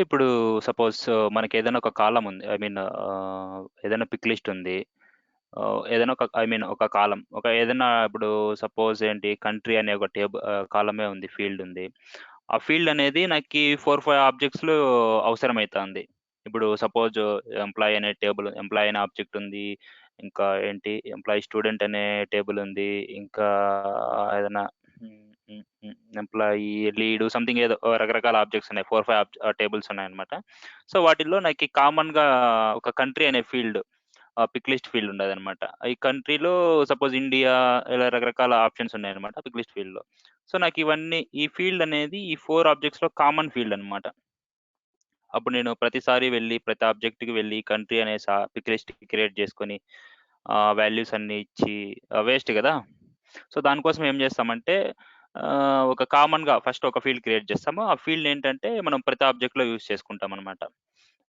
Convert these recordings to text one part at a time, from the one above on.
ఇప్పుడు సపోజ్ మనకి ఏదైనా ఒక కాలం ఉంది. ఐ మీన్ ఏదైనా పిక్ లిస్ట్ ఉంది. ఏదైనా ఒక ఐ మీన్ ఒక కాలం ఒక ఏదైనా ఇప్పుడు సపోజ్ ఏంటి కంట్రీ అనే ఒక కాలమే ఉంది, ఫీల్డ్ ఉంది. ఆ ఫీల్డ్ అనేది నాకు 4-5 ఆబ్జెక్ట్స్‌లో అవసరమైతాంది. ఇప్పుడు సపోజ్ ఎంప్లాయీ అనే ఎంప్లాయీ అనే ఆబ్జెక్ట్ ఉంది. ఇంకా ఏంటి ఎంప్లాయీ స్టూడెంట్ అనే టేబుల్ ఉంది. ఇంకా ఏదైనా ఎంప్లాయీ లీడ్ సంథింగ్ ఏదో రకరకాల ఆబ్జెక్ట్స్ ఉన్నాయి. 4-5 టేబుల్స్ ఉన్నాయన్నమాట. సో వాటిల్లో నాకు కామన్‌గా ఒక కంట్రీ అనే పిక్ లిస్ట్ ఫీల్డ్ ఉండదనమాట. ఈ కంట్రీలో సపోజ్ ఇండియా ఇలా రకరకాల ఆప్షన్స్ ఉన్నాయన్నమాట పిక్ లిస్ట్ ఫీల్డ్‌లో. సో నాకు ఈ ఫీల్డ్ అనేది ఈ 4 ఆబ్జెక్ట్స్‌లో కామన్ ఫీల్డ్ అనమాట. అప్పుడు నేను ప్రతిసారి ప్రతి ఆబ్జెక్ట్‌కి వెళ్ళి కంట్రీ అనే పిక్ లిస్ట్ క్రియేట్ చేసుకొని వాల్యూస్ అన్నీ ఇచ్చి వేస్ట్ కదా! సో దానికోసం ఏం చేస్తామంటే ఒక కామన్‌గా ఫస్ట్ ఒక ఫీల్డ్ క్రియేట్ చేస్తాము. ఆ ఫీల్డ్ ఏంటంటే మనం ప్రతి ఆబ్జెక్ట్‌లో యూజ్ చేసుకుంటామనమాట.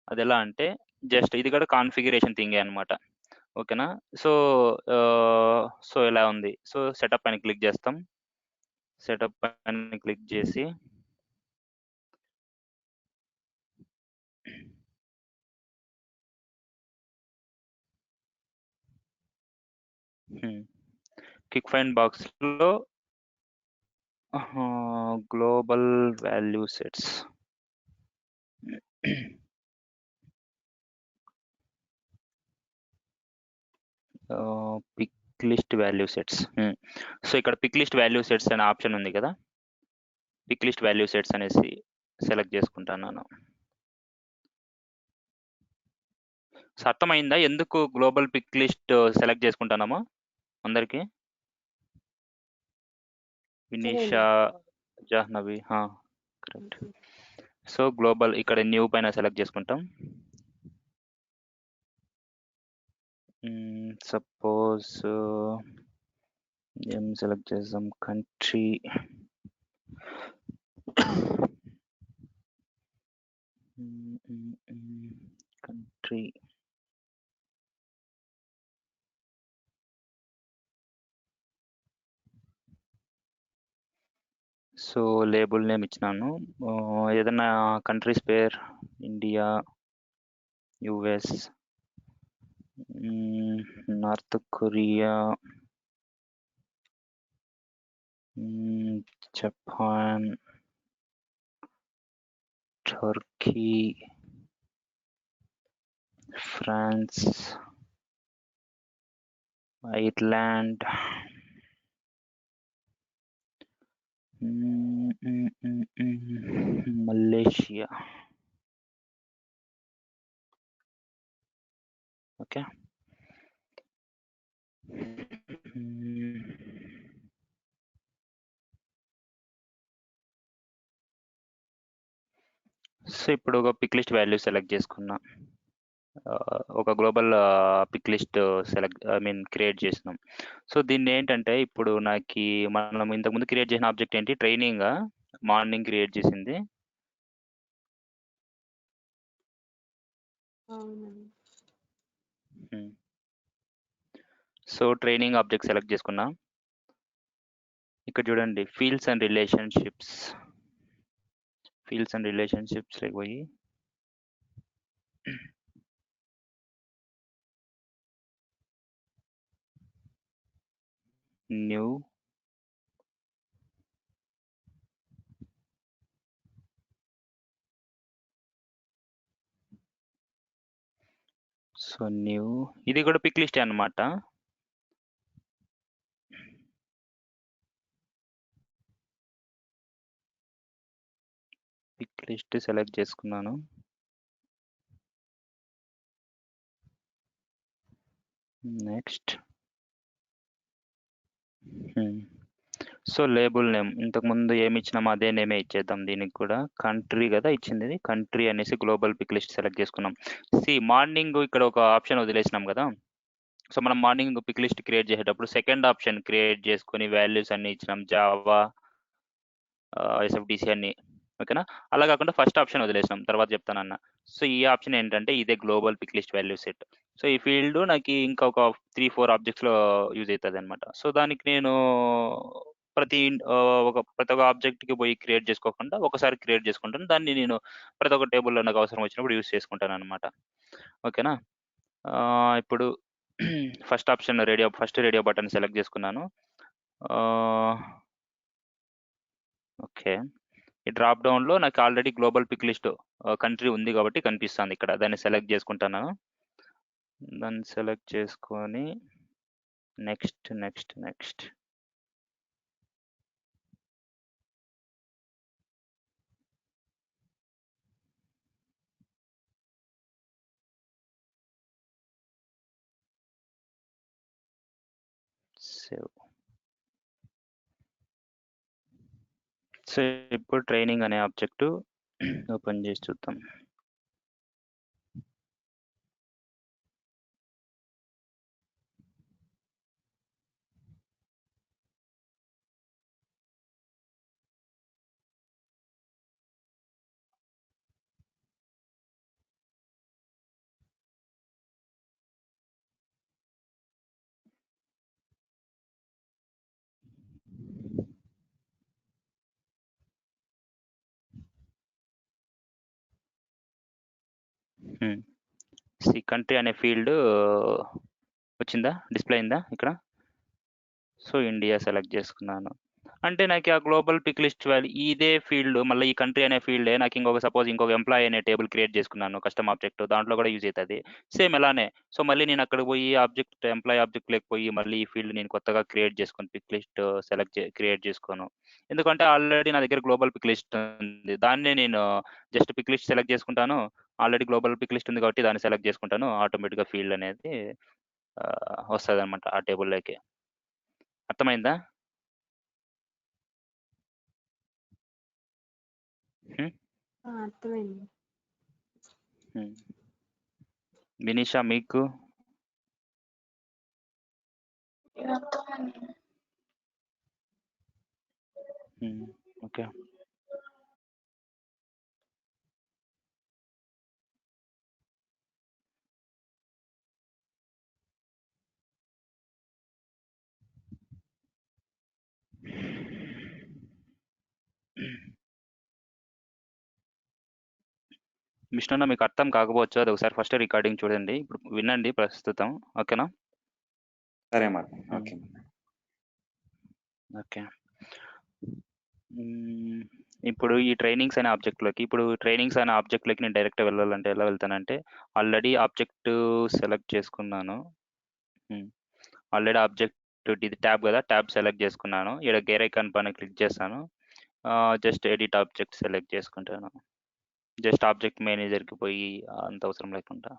అదెలా అంటే జస్ట్ ఇది కూడా కాన్ఫిగరేషన్ థింగే అనమాట. ఓకేనా? సో, ఇలా ఉంది. సో, సెటప్ అని క్లిక్ చేస్తాం. సెటప్ అని క్లిక్ చేసి క్విక్ ఫైండ్ బాక్స్‌లో global value sets pick list value sets. So, ఇక్కడ పిక్ లిస్ట్ వాల్యూ సెట్స్ అనే ఆప్షన్ ఉంది కదా! పిక్ లిస్ట్ వాల్యూ సెట్స్ అనేసి సెలెక్ట్ చేసుకుంటున్నాను. సో, అర్థమైందా ఎందుకు గ్లోబల్ పిక్ లిస్ట్ సెలెక్ట్ చేసుకుంటున్నామో అందరికి? Vinisha, Jahnavi. Correct. So global ఇక్కడ న్యూ పైన సెలెక్ట్ చేసుకుంటాం. సపోజ్ ఏం సెలెక్ట్ చేద్దాం, country. Country so label name ఇచ్చినాను. ఏదైనా కంట్రీస్ పేర్ India, US, North Korea, Japan, Turkey, France, Ireland, Malaysia. Okay. So ఇప్పుడు ఒక పిక్ లిస్ట్ వాల్యూ సెలెక్ట్ చేసుకున్నా. ఒక గ్లోబల్ పిక్ లిస్ట్ క్రియేట్ చేసినాం. సో దీన్ని ఏంటంటే ఇప్పుడు నాకు మనం ఇంతకుముందు క్రియేట్ చేసిన ఆబ్జెక్ట్ ఏంటి, ట్రైనింగ్ మార్నింగ్ క్రియేట్ చేసింది. సో ట్రైనింగ్ ఆబ్జెక్ట్ సెలెక్ట్ చేసుకున్నా. ఇక్కడ చూడండి ఫీల్డ్స్ అండ్ రిలేషన్షిప్స్ పోయి న్యూ సో న్యూ ఇది కూడా పిక్ లిస్ట్ అన్నమాట. పిక్ లిస్ట్ సెలెక్ట్ చేసుకున్నాను. నెక్స్ట్ సో లేబుల్ నేమ్ ఇంతకుముందు ఏమి ఇచ్చినామో అదే నేమే ఇచ్చేద్దాం. దీనికి కూడా కంట్రీ కదా ఇచ్చింది, కంట్రీ అనేసి గ్లోబల్ పిక్ లిస్ట్ సెలెక్ట్ చేసుకున్నాం. మార్నింగ్ ఇక్కడ ఒక ఆప్షన్ వదిలేసినాం కదా. సో మనం మార్నింగ్ పిక్ లిస్ట్ క్రియేట్ చేసేటప్పుడు సెకండ్ ఆప్షన్ క్రియేట్ చేసుకొని వాల్యూస్ అన్ని ఇచ్చినాం, జావా, ఎస్ఎఫ్డిసి అన్ని. ఓకేనా? అలా కాకుండా ఫస్ట్ ఆప్షన్ వదిలేసినాం, తర్వాత చెప్తానన్న. సో ఈ ఆప్షన్ ఏంటంటే ఇదే global pick list value set. So ఈ ఫీల్డ్ నాకు ఇంకొక 3-4 ఆబ్జెక్ట్స్లో యూజ్ అవుతుంది అనమాట. సో దానికి నేను ప్రతి ఒక్క ఆబ్జెక్ట్‌కి పోయి క్రియేట్ చేసుకోకుండా ఒకసారి క్రియేట్ చేసుకుంటాను. దాన్ని నేను ప్రతి ఒక్క టేబుల్‌లో నాకు అవసరం వచ్చినప్పుడు యూజ్ చేసుకుంటాననమాట. ఓకేనా? ఇప్పుడు ఫస్ట్ రేడియో బటన్ సెలెక్ట్ చేసుకున్నాను. ఓకే. ఈ డ్రాప్ డౌన్‌లో నాకు already global pick list country ఉంది కాబట్టి కనిపిస్తుంది ఇక్కడ. దాన్ని సెలెక్ట్ చేసుకుంటాను. దాన్ని సెలెక్ట్ చేసుకొని నెక్స్ట్. సేవ్. సో, ఇప్పుడు ట్రైనింగ్ అనే ఆబ్జెక్ట్ ఓపెన్ చేసి చూద్దాం. కంట్రీ అనే ఫీల్డ్ వచ్చిందా? డిస్‌ప్లే అయిందా ఇక్కడ? సో, ఇండియా సెలెక్ట్ చేసుకున్నాను. అంటే నాకు ఆ గ్లోబల్ పిక్ లిస్ట్ ఇదే ఫీల్డ్ మళ్ళీ ఈ కంట్రీ అనే ఫీల్డే నాకు ఇంకొక ఎంప్లాయీ అనే టేబుల్ క్రియేట్ చేసుకున్నాను కస్టమ్ ఆబ్జెక్ట్. దాంట్లో కూడా యూజ్ అవుతది. సేమ్ ఇలానే. సో, మళ్ళీ నేను అక్కడికి పోయి ఎంప్లాయీ ఆబ్జెక్ట్‌లోకి పోయి మళ్ళీ ఈ ఫీల్డ్ నేను కొత్తగా క్రియేట్ చేసుకొని పిక్ లిస్ట్ క్రియేట్ చేసుకోను. ఎందుకంటే ఆల్రెడీ నా దగ్గర గ్లోబల్ పిక్ లిస్ట్ ఉంది. దాన్నే నేను జస్ట్ పిక్ లిస్ట్ సెలెక్ట్ చేసుకుంటాను. ఆల్రెడీ గ్లోబల్ పిక్ లిస్ట్ ఉంది కాబట్టి దాన్ని సెలెక్ట్ చేసుకుంటాను. ఆటోమేటిక్‌గా ఫీల్డ్ అనేది వస్తదనమాట ఆ టేబుల్‌లోకి. అర్థమైందా? హ్మ్. అర్థమైంది. వినీషా మీకు? ఓకే. విష్ణు మీకు అర్థం కాకపోవచ్చు. అది ఒకసారి ఫస్ట్ రికార్డింగ్ చూడండి. ఇప్పుడు వినండి ప్రస్తుతం. ఓకేనా? సరే అమ్మా. ఓకే. ఓకే. ఇప్పుడు ఈ ట్రైనింగ్స్ అనే ఆబ్జెక్ట్‌లోకి నేను డైరెక్ట్‌గా వెళ్ళాలంటే ఎలా వెళ్తానంటే, ఆల్రెడీ ఆబ్జెక్ట్ సెలెక్ట్ చేసుకున్నాను. ఆల్రెడీ ఆబ్జెక్ట్ ఇది ట్యాబ్ కదా! ట్యాబ్ సెలెక్ట్ చేసుకున్నాను. ఈడ గేర్ ఐకాన్ పైన క్లిక్ చేశాను. జస్ట్ ఎడిట్ ఆబ్జెక్ట్ సెలెక్ట్ చేసుకుంటాను. జస్ట్ ఆబ్జెక్ట్ మేనేజర్‌కి పోయి అంత అవసరం లేకుండా.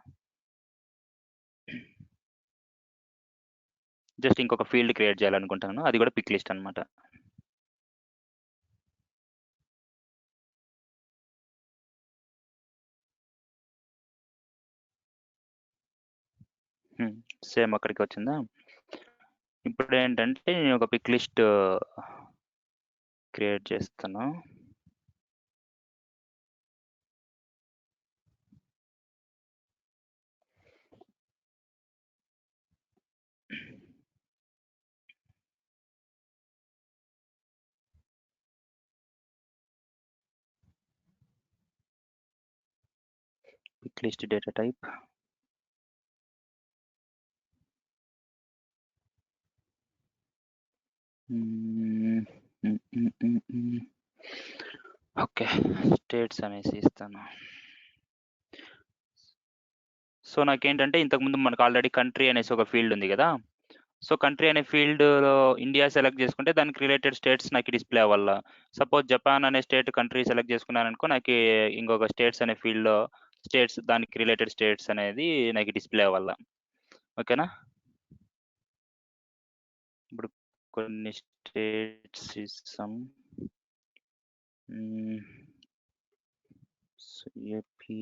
జస్ట్ ఇంకొక ఫీల్డ్ క్రియేట్ చేయాలనుకుంటున్నాను. అది కూడా పిక్ లిస్ట్ అనమాట. సేమ్ అక్కడికి వచ్చిందా? ఇప్పుడు ఏంటంటే నేను ఒక పిక్ లిస్ట్ క్రియేట్ చేస్తాను. Pick list data type. Okay. States అనేసి ఇస్తాను. సో, నాకేంటంటే ఇంతకుముందు మనకు ఆల్రెడీ కంట్రీ అనేసి ఒక ఫీల్డ్ ఉంది కదా! సో, కంట్రీ అనే ఫీల్డ్‌లో ఇండియా సెలెక్ట్ చేసుకుంటే దానికి రిలేటెడ్ స్టేట్స్ నాకు డిస్‌ప్లే అవ్వాల. సపోజ్ జపాన్ అనే కంట్రీ సెలెక్ట్ చేసుకున్నాననుకో నాకి ఇంకొక స్టేట్స్ అనే ఫీల్డ్‌లో దానికి రిలేటెడ్ స్టేట్స్ అనేది నాకు డిస్‌ప్లే అవ్వాల. ఓకేనా? ఇప్పుడు కొన్ని స్టేట్స్ ఇస్తాం. ఏపీ,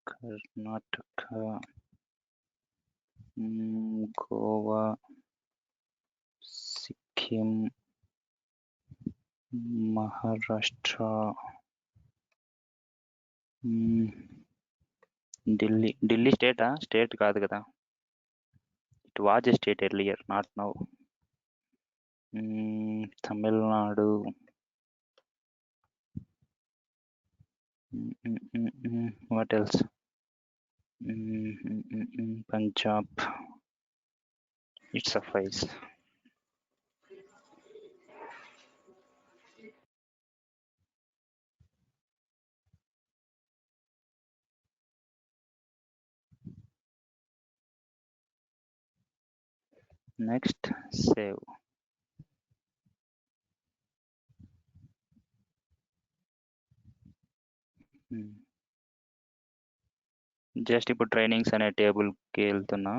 కర్ణాటక, గోవా, సిక్కిం, మహారాష్ట్ర, ఢిల్లీ స్టేటా? స్టేట్ కాదు కదా! It was a state earlier, not now. Tamil Nadu. What else? Punjab. It suffice. Next, save. Just ఇప్పుడు ట్రైనింగ్స్ అనే టేబుల్కి వెళ్తున్నా.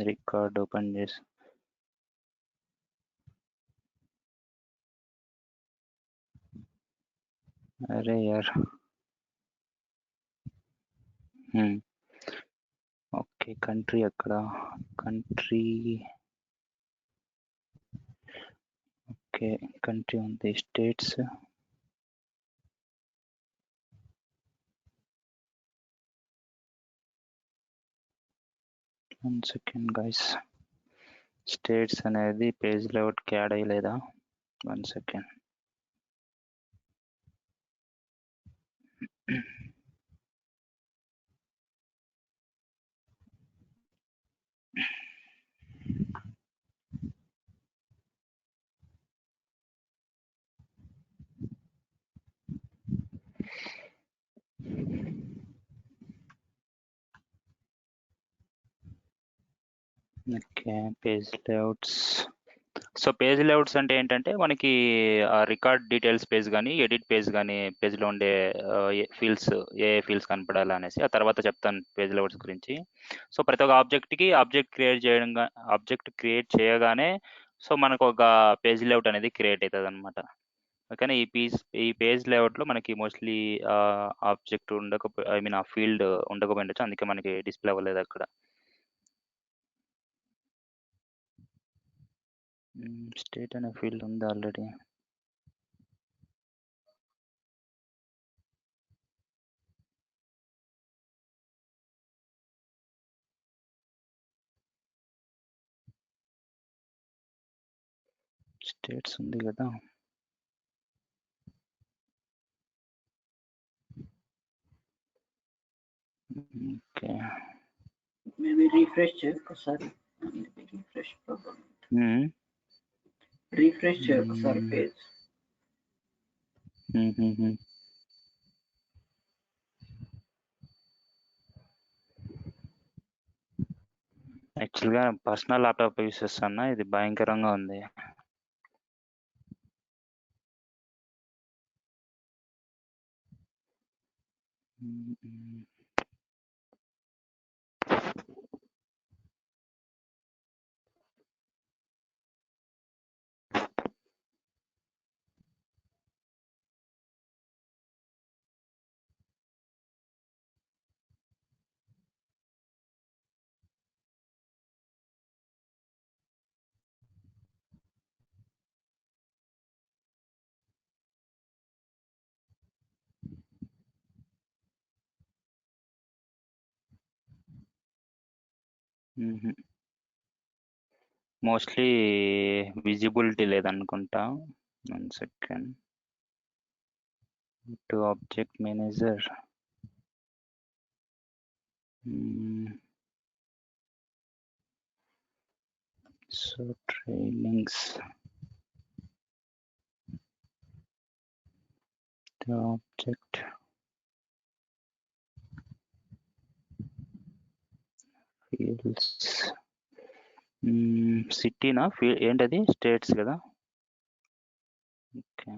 రికార్డ్ ఓపెన్ చేసి అరే యార్. ఓకే, కంట్రీ అక్కడ, కంట్రీ. ఓకే, కంట్రీ ఉంది. States. One second guys. States అనేది పేజ్ లేఅవుట్కి యాడ్ అయ్యలేదా? One second. Okay, page layouts. So page layouts అంటే ఏంటంటే మనకి రికార్డ్ డీటెయిల్స్ పేజ్ కానీ ఎడిట్ పేజ్ కానీ పేజ్లో ఉండే ఫీల్డ్స్, ఏ ఫీల్డ్స్ కనపడాలి అనేసి ఆ తర్వాత చెప్తాను పేజ్ లేఅవుట్స్ గురించి. సో ప్రతి ఒక్క ఆబ్జెక్ట్కి ఆబ్జెక్ట్ క్రియేట్ చేయగానే సో మనకు ఒక పేజ్ లేఅవుట్ అనేది క్రియేట్ అవుతుంది అనమాట. కానీ ఈ పేజ్ లేఅవుట్లో మనకి మోస్ట్లీ ఆబ్జెక్ట్ ఐ మీన్ ఆ ఫీల్డ్ ఉండకపోయిండొచ్చు, అందుకే మనకి డిస్ప్లే అవ్వలేదు అక్కడ. స్టేట్ అనే ఫీల్డ్ ఉంది ఆల్రెడీ. స్టేట్స్ ఉంది కదా. ఓకే, మేబీ రీఫ్రెష్ చేయొక్కసారి. Refresh problem. రీఫ్రెష్ చేయొక్కసారి పేజ్. యాక్చువల్గా పర్సనల్ ల్యాప్టాప్ యూస్ చేస్తున్నా, ఇది భయంకరంగా ఉంది. మోస్ట్లీ విజిబిలిటీ లేదనుకుంటా. One second. To object manager. So trainings, to object fields. సిటీనా ఏంటది? స్టేట్స్ కదా. Okay,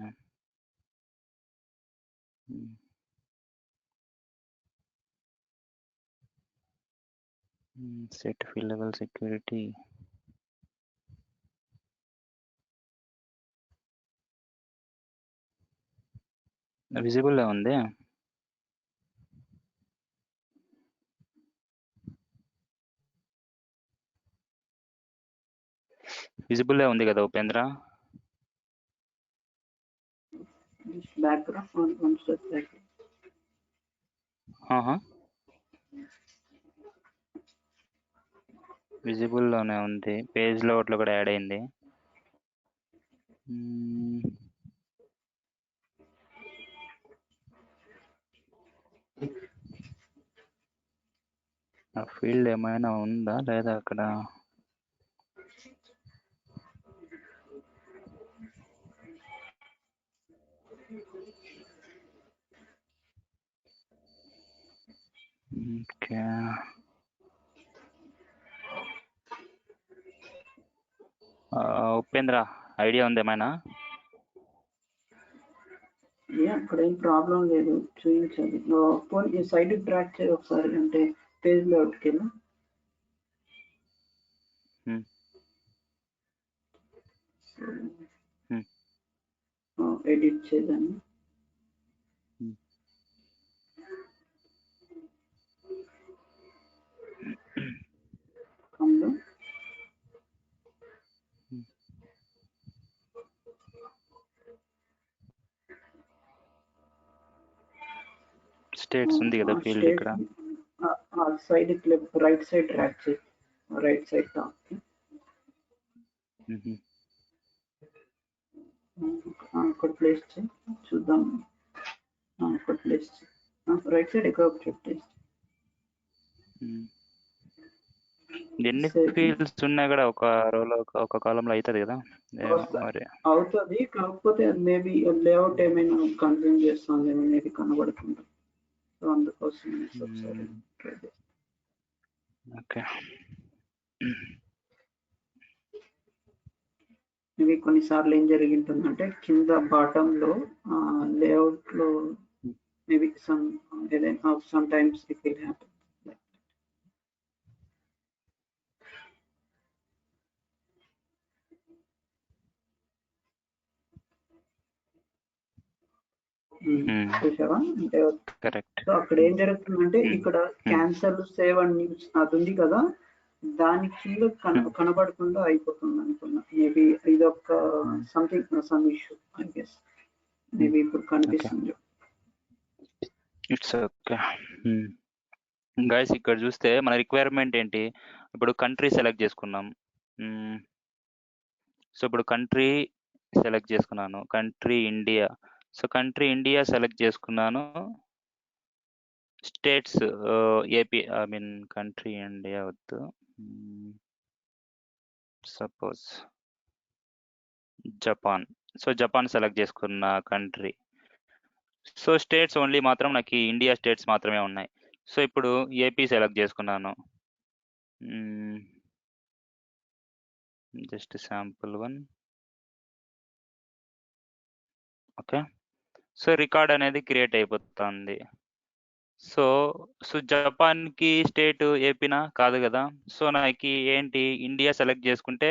set field level security. Visible ఉంది. విజిబుల్ ఉంది కదా Upendra? This background one step back. Visible లోనే ఉంది, పేజ్ లో అట్లా కూడా యాడ్ అయింది. ఆ ఫీల్డ్ ఏమైనా ఉందా లేదా అక్కడ? ఓకే, ఉపేంద్ర ఐడియా ఉంది ఏమైనా? అక్కడ ఏం ప్రాబ్లం లేదు, చూపించాలి. పోనీ సైడ్ ట్రాక్ చేయి ఒకసారి, అంటే పేజ్ లేఅవుట్కి వెళ్ళి ఎడిట్ చేద్దాన్ని. స్టేట్స్ ఉంది కదా ఫీల్డ్ ఇక్కడ. సైడ్ రైట్ సైడ్ ట్రాక్ చేయి, రైట్ సైడ్ టాప్ అక్కడ ప్లేస్ చేయి, చూద్దాం. అక్కడ ప్లేస్ చేయి, రైట్ సైడ్ ఎక్కడ ప్లేస్. ఎన్ని ఫీల్డ్స్ ఉన్నా కూడా ఒక రోలో ఒక కాలంలో అవుతుంది కదా మరి? అవుతుంది, కాకపోతే మేబీ లేఅవుట్ ఏమైనా కన్ఫ్యూజ్ చేస్తుంది, మేబీ కనబడుతుంది. సో అందుకోసం ఒకసారి ట్రై చేస్తాను. ఓకే, ఇవి కొన్నిసార్లు ఏం జరిగింటుందంటే కింద బాటంలో లేఅవుట్లో maybe some times it will happen. చూసావా? అంటే కరెక్ట్. సో అక్కడ ఏం జరుగుతుందంటే ఇక్కడ క్యాన్సల్ సేవ్ అండ్ న్యూస్ అది ఉంది కదా, దాని కింద కనబడకుండా అయిపోతుంది అనుకున్నా. మేబీ ఇదొక something some issue I guess. Maybe ఇప్పుడు కనిపిస్తుంది. ఇట్స్ ఓకే గైస్, ఇక్కడ చూస్తే మన రిక్వైర్మెంట్ ఏంటి? ఇప్పుడు కంట్రీ సెలెక్ట్ చేసుకున్నాం. సో ఇప్పుడు కంట్రీ సెలెక్ట్ చేసుకున్నాను, country India. So country India select చేసుకున్నాను. States AP, I mean country India వద్దు, suppose Japan. So Japan select చేసుకున్న కంట్రీ. సో స్టేట్స్ ఓన్లీ మాత్రం నాకు ఇండియా స్టేట్స్ మాత్రమే ఉన్నాయి. సో ఇప్పుడు ఏపీ సెలెక్ట్ చేసుకున్నాను, just sample one. Okay, so record అనేది క్రియేట్ అయిపోతుంది. సో జపాన్కి స్టేట్ ఏపీనా కాదు కదా. సో నాకు ఏంటి, ఇండియా సెలెక్ట్ చేసుకుంటే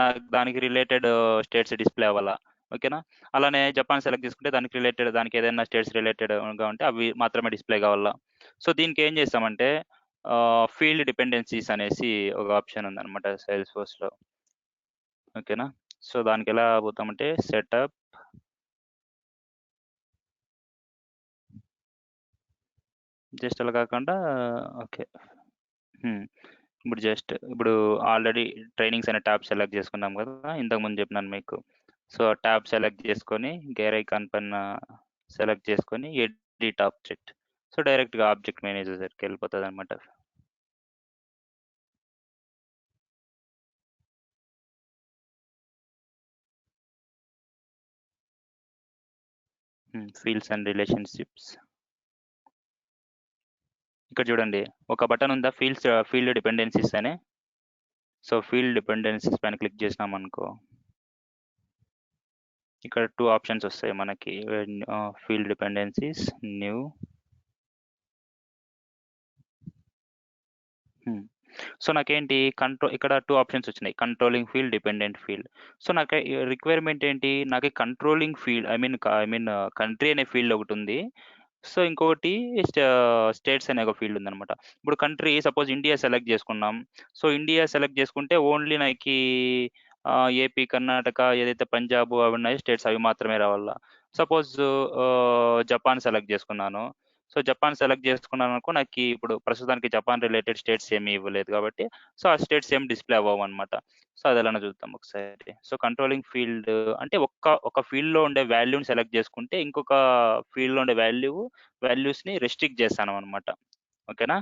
నాకు దానికి రిలేటెడ్ స్టేట్స్ డిస్ప్లే అవ్వాలా. ఓకేనా? అలానే జపాన్ సెలెక్ట్ చేసుకుంటే దానికి రిలేటెడ్, దానికి ఏదైనా స్టేట్స్ రిలేటెడ్గా ఉంటే అవి మాత్రమే డిస్ప్లే కావాలా. సో దీనికి ఏం చేస్తామంటే ఫీల్డ్ డిపెండెన్సీస్ అనేసి ఒక ఆప్షన్ ఉందన్నమాట సేల్స్ ఫోర్స్లో. ఓకేనా? సో దానికి ఎలా పోతామంటే సెటప్, జస్ట్ అలా కాకుండా ఓకే, ఇప్పుడు ఆల్రెడీ ట్రైనింగ్స్ అనే ట్యాబ్ సెలెక్ట్ చేసుకున్నాం కదా, ఇంతకుముందు చెప్పినాను మీకు. సో ట్యాబ్ సెలెక్ట్ చేసుకొని గేర్ ఐకాన్ పైన సెలెక్ట్ చేసుకొని ఎడిట్ ఆబ్జెక్ట్. సో డైరెక్ట్గా ఆబ్జెక్ట్ మేనేజర్ దగ్గరికి వెళ్ళిపోతుంది అనమాట. Fields and relationships. ఇక్కడ చూడండి ఒక బటన్ ఉందా, ఫీల్డ్ డిపెండెన్సీస్ అని. సో ఫీల్డ్ డిపెండెన్సీస్ పైన క్లిక్ చేసినాం అనుకో, ఇక్కడ 2 ఆప్షన్స్ వస్తాయి మనకి, ఫీల్డ్ డిపెండెన్సీస్, న్యూ. సో నాకేంటి ఇక్కడ 2 ఆప్షన్స్ వచ్చినాయి, controlling field, dependent field. So నాకు రిక్వైర్మెంట్ ఏంటి, నాకు controlling field, I mean country అనే ఫీల్డ్ ఒకటి ఉంది. సో ఇంకొకటి స్టేట్స్ అనే ఒక ఫీల్డ్ ఉందన్నమాట. ఇప్పుడు కంట్రీ సపోజ్ ఇండియా సెలెక్ట్ చేసుకున్నాం. సో ఇండియా సెలెక్ట్ చేసుకుంటే ఓన్లీ నాకు ఏపీ, కర్ణాటక, ఏదైతే పంజాబ్ అవి ఉన్నాయో స్టేట్స్ అవి మాత్రమే రావాలా. సపోజ్ జపాన్ సెలెక్ట్ చేసుకున్నాను. సో జపాన్ సెలెక్ట్ చేసుకున్నాను అనుకో, నాకు ఇప్పుడు ప్రస్తుతానికి జపాన్ రిలేటెడ్ స్టేట్స్ ఏమీ ఇవ్వలేదు కాబట్టి సో ఆ స్టేట్స్ ఏం డిస్ప్లే అవ్వవు అనమాట. సో అది ఎలానో చూద్దాం ఒకసారి. సో కంట్రోలింగ్ ఫీల్డ్ అంటే ఒక ఫీల్డ్లో ఉండే వాల్యూని సెలెక్ట్ చేసుకుంటే ఇంకొక ఫీల్డ్లో ఉండే వాల్యూస్ని రెస్ట్రిక్ట్ చేస్తాను అనమాట. ఓకేనా.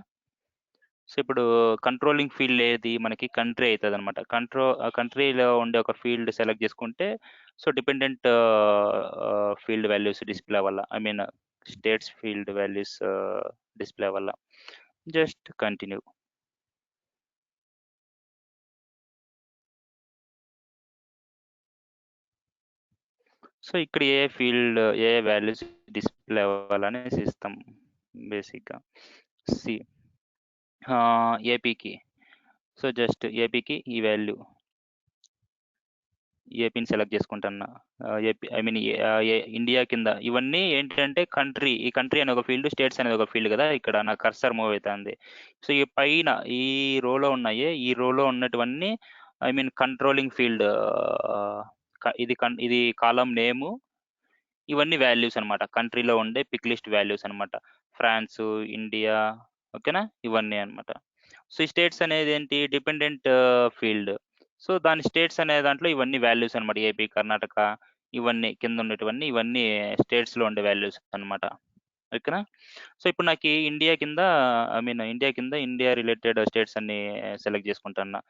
సో ఇప్పుడు కంట్రోలింగ్ ఫీల్డ్ ఏది మనకి కంట్రీ అవుతుంది అనమాట. కంట్రీలో ఉండే ఒక ఫీల్డ్ సెలెక్ట్ చేసుకుంటే so dependent field values display వల్ల I mean states field values display వల్ల జస్ట్ కంటిన్యూ. సో ఇక్కడ ఏ వాల్యూస్ డిస్ప్లే అవ్వాలని ఇస్తాం బేసిక్గా. సి ఏపీకి సో జస్ట్ ఏపీకి ఈ వాల్యూ ఏపీని సెలెక్ట్ చేసుకుంటున్నా. ఏపీ ఐ మీన్ ఇండియా కింద ఇవన్నీ ఏంటంటే ఈ కంట్రీ అనే ఒక ఫీల్డ్, స్టేట్స్ అనేది ఒక ఫీల్డ్ కదా. ఇక్కడ నా కర్సర్ మూవ్ అవుతుంది. సో ఈ పైన ఈ రోలో ఈ రోలో ఉన్నటువన్నీ ఐ మీన్ కంట్రోలింగ్ ఫీల్డ్. ఇది కాలం నేము, ఇవన్నీ వాల్యూస్ అనమాట. కంట్రీలో ఉండే పిక్ లిస్ట్ వాల్యూస్ అనమాట. ఫ్రాన్స్, ఇండియా, ఓకేనా, ఇవన్నీ అనమాట. సో ఈ స్టేట్స్ అనేది ఏంటి డిపెండెంట్ ఫీల్డ్. సో దాని స్టేట్స్ అనే దాంట్లో ఇవన్నీ వాల్యూస్ అనమాట. ఏపీ, కర్ణాటక ఇవన్నీ కింద ఉండేటివన్నీ ఇవన్నీ స్టేట్స్లో ఉండే వాల్యూస్ అనమాట. ఓకేనా. సో ఇప్పుడు నాకు ఇండియా కింద ఇండియా రిలేటెడ్ స్టేట్స్ అన్ని సెలెక్ట్ చేసుకుంటున్నా.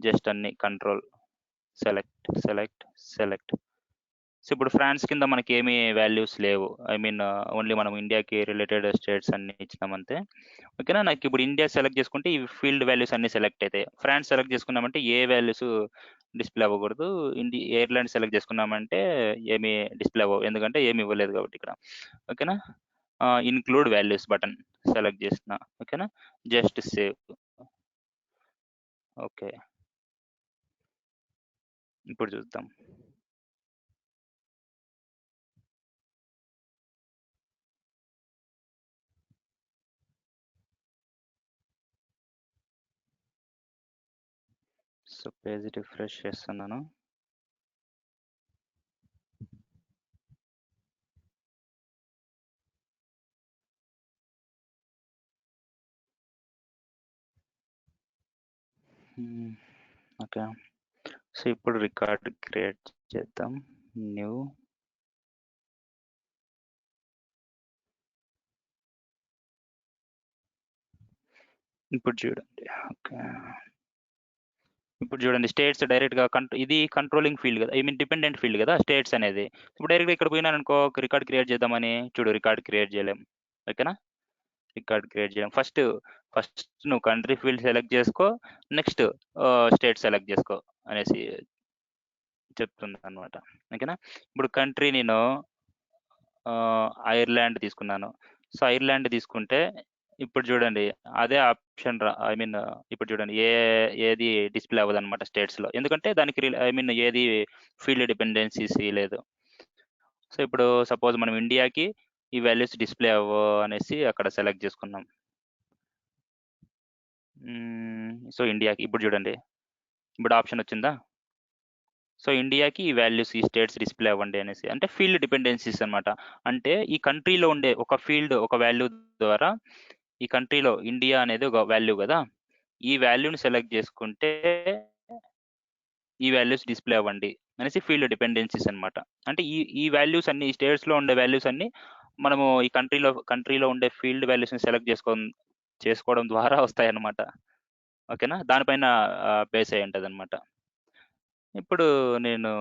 జస్ట్ అన్ని కంట్రోల్ సెలెక్ట్. సో ఇప్పుడు ఫ్రాన్స్ కింద మనకి ఏమీ వాల్యూస్ లేవు. ఐ మీన్ ఓన్లీ మనం ఇండియాకి రిలేటెడ్ స్టేట్స్ అన్ని ఇచ్చినామంతే. ఓకేనా. నాకు ఇప్పుడు ఇండియా సెలెక్ట్ చేసుకుంటే ఈ ఫీల్డ్ వాల్యూస్ అన్ని సెలెక్ట్ అవుతాయి. ఫ్రాన్స్ సెలెక్ట్ చేసుకున్నామంటే ఏ వాల్యూస్ డిస్ప్లే అవ్వకూడదు. ఎయిర్లైన్స్ సెలెక్ట్ చేసుకున్నామంటే ఏమీ డిస్ప్లే అవ్వవు, ఎందుకంటే ఏమి ఇవ్వలేదు కాబట్టి ఇక్కడ. ఓకేనా. ఇన్క్లూడ్ వాల్యూస్ బటన్ సెలెక్ట్ చేసిన. ఓకేనా. Just save. ఓకే, ఇప్పుడు చూద్దాం. సో పేజ్ రిఫ్రెష్ చేస్తున్నాను. ఓకే. సో ఇప్పుడు రికార్డ్ క్రియేట్ చేద్దాం. న్యూ. ఇప్పుడు చూడండి. ఓకే, ఇప్పుడు చూడండి స్టేట్స్ డైరెక్ట్గా ఇది కంట్రోలింగ్ ఫీల్డ్ కదా, ఐ మీన్ డిపెండెంట్ ఫీల్డ్ కదా స్టేట్స్ అనేది. ఇప్పుడు డైరెక్ట్గా ఇక్కడ పోయినాను అనుకో, రికార్డ్ క్రియేట్ చేద్దామని చూడు, రికార్డ్ క్రియేట్ చేయలేం. ఓకేనా. రికార్డ్ క్రియేట్ చేయలేం. ఫస్ట్ నువ్వు కంట్రీ ఫీల్డ్ సెలెక్ట్ చేసుకో, నెక్స్ట్ స్టేట్ సెలెక్ట్ చేసుకో అనేసి చెప్తుంది అనమాట. ఓకేనా. ఇప్పుడు కంట్రీ నేను ఐర్లాండ్ తీసుకున్నాను. సో ఐర్లాండ్ తీసుకుంటే ఇప్పుడు చూడండి అదే ఆప్షన్ ఐ మీన్ ఇప్పుడు చూడండి ఏది డిస్ప్లే అవ్వదు అనమాట స్టేట్స్లో, ఎందుకంటే దానికి ఐ మీన్ ఏది ఫీల్డ్ డిపెండెన్సీస్ లేదు. సో ఇప్పుడు సపోజ్ మనం ఇండియాకి ఈ వాల్యూస్ డిస్ప్లే అవ్వ అనేసి అక్కడ సెలెక్ట్ చేసుకున్నాం. సో ఇండియాకి ఇప్పుడు చూడండి, ఇప్పుడు ఆప్షన్ వచ్చిందా. సో ఇండియాకి ఈ వాల్యూస్ ఈ స్టేట్స్ డిస్ప్లే అవ్వండి అనేసి, అంటే ఫీల్డ్ డిపెండెన్సీస్ అనమాట. అంటే ఈ కంట్రీలో ఉండే ఒక ఫీల్డ్ ఒక వాల్యూ ద్వారా ఈ కంట్రీలో ఇండియా అనేది ఒక వాల్యూ కదా, ఈ వాల్యూని సెలెక్ట్ చేసుకుంటే ఈ వాల్యూస్ డిస్ప్లే అవ్వండి అనేసి ఫీల్డ్ డిపెండెన్సీస్ అనమాట. అంటే ఈ వాల్యూస్ అన్ని ఈ స్టేట్స్లో ఉండే వాల్యూస్ అన్ని మనము ఈ కంట్రీలో ఉండే ఫీల్డ్ వాల్యూస్ని సెలెక్ట్ చేసుకోవడం ద్వారా వస్తాయన్నమాట. ఓకేనా. దానిపైన బేస్ అయి ఉంటుంది అనమాట. ఇప్పుడు నేను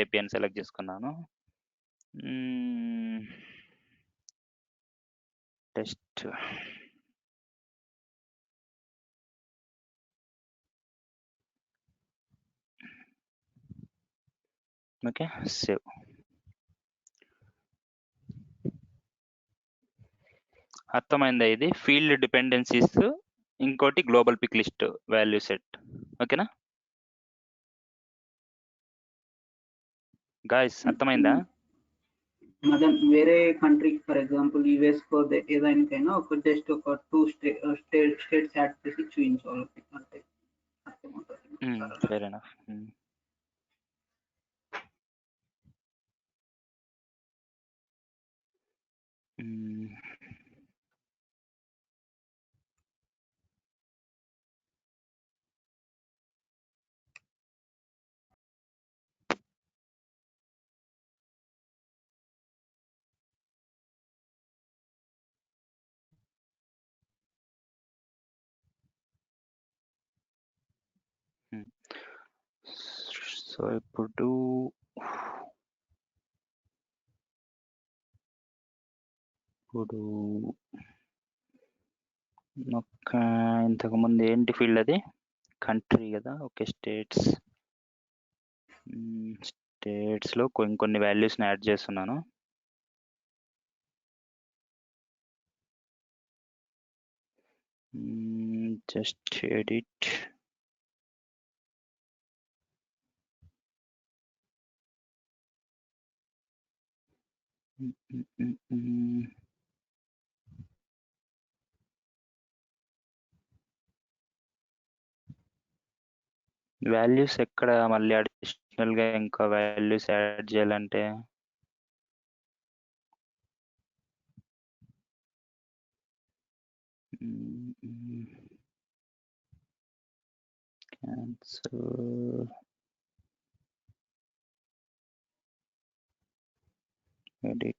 ఏపీ అని సెలెక్ట్ చేసుకున్నాను. టెస్ట్. Okay, save. అర్థమైందా. ఇది ఫీల్డ్ డిపెండెన్సీస్, ఇంకోటి global pick list value set. ఓకేనా గాయస్, అర్థమైందా. మదన్ వేరే కంట్రీ ఫర్ ఎగ్జాంపుల్ యుఎస్ కో ఏదానికైనా ఒక జస్ట్ ఒక 2 స్టేట్స్ యాడ్ చేసి చూపించాలి అంటే అర్థమవుతుంది. Fair enough. సో ఇప్పుడు ఒక ఇంతకుముందు ఏంటి ఫీల్డ్ అది కంట్రీ కదా. ఓకే, స్టేట్స్లో కొన్ని వాల్యూస్ని యాడ్ చేస్తున్నాను. Just edit. వాల్యూస్ ఎక్కడ మళ్ళీ అడిషనల్గా ఇంకా వాల్యూస్ యాడ్ చేయాలంటే cancel, edit.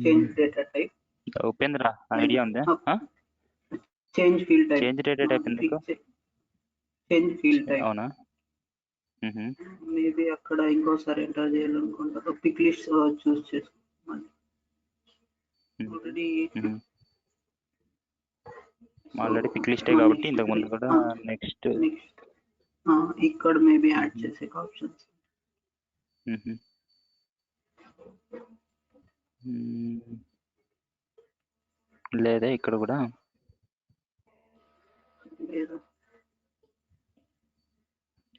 Change data type Upendra idea ఉందా? Change field type. Change data type ఎందుకు? Change field type. అవునా? మేబీ అక్కడ ఇంకోసారి ఎంటర్ చేయాలనుకుంటా. పిక్ లిస్ట్ చూస్ చేసుకోవాలి. ఆల్రెడీ పిక్ లిస్టే కాబట్టి ఇంతకు ముందు కూడా నెక్స్ట్ ఇక్కడ మేబీ యాడ్ చేసే ఆప్షన్స్ లేదా ఇక్కడ కూడా లేదా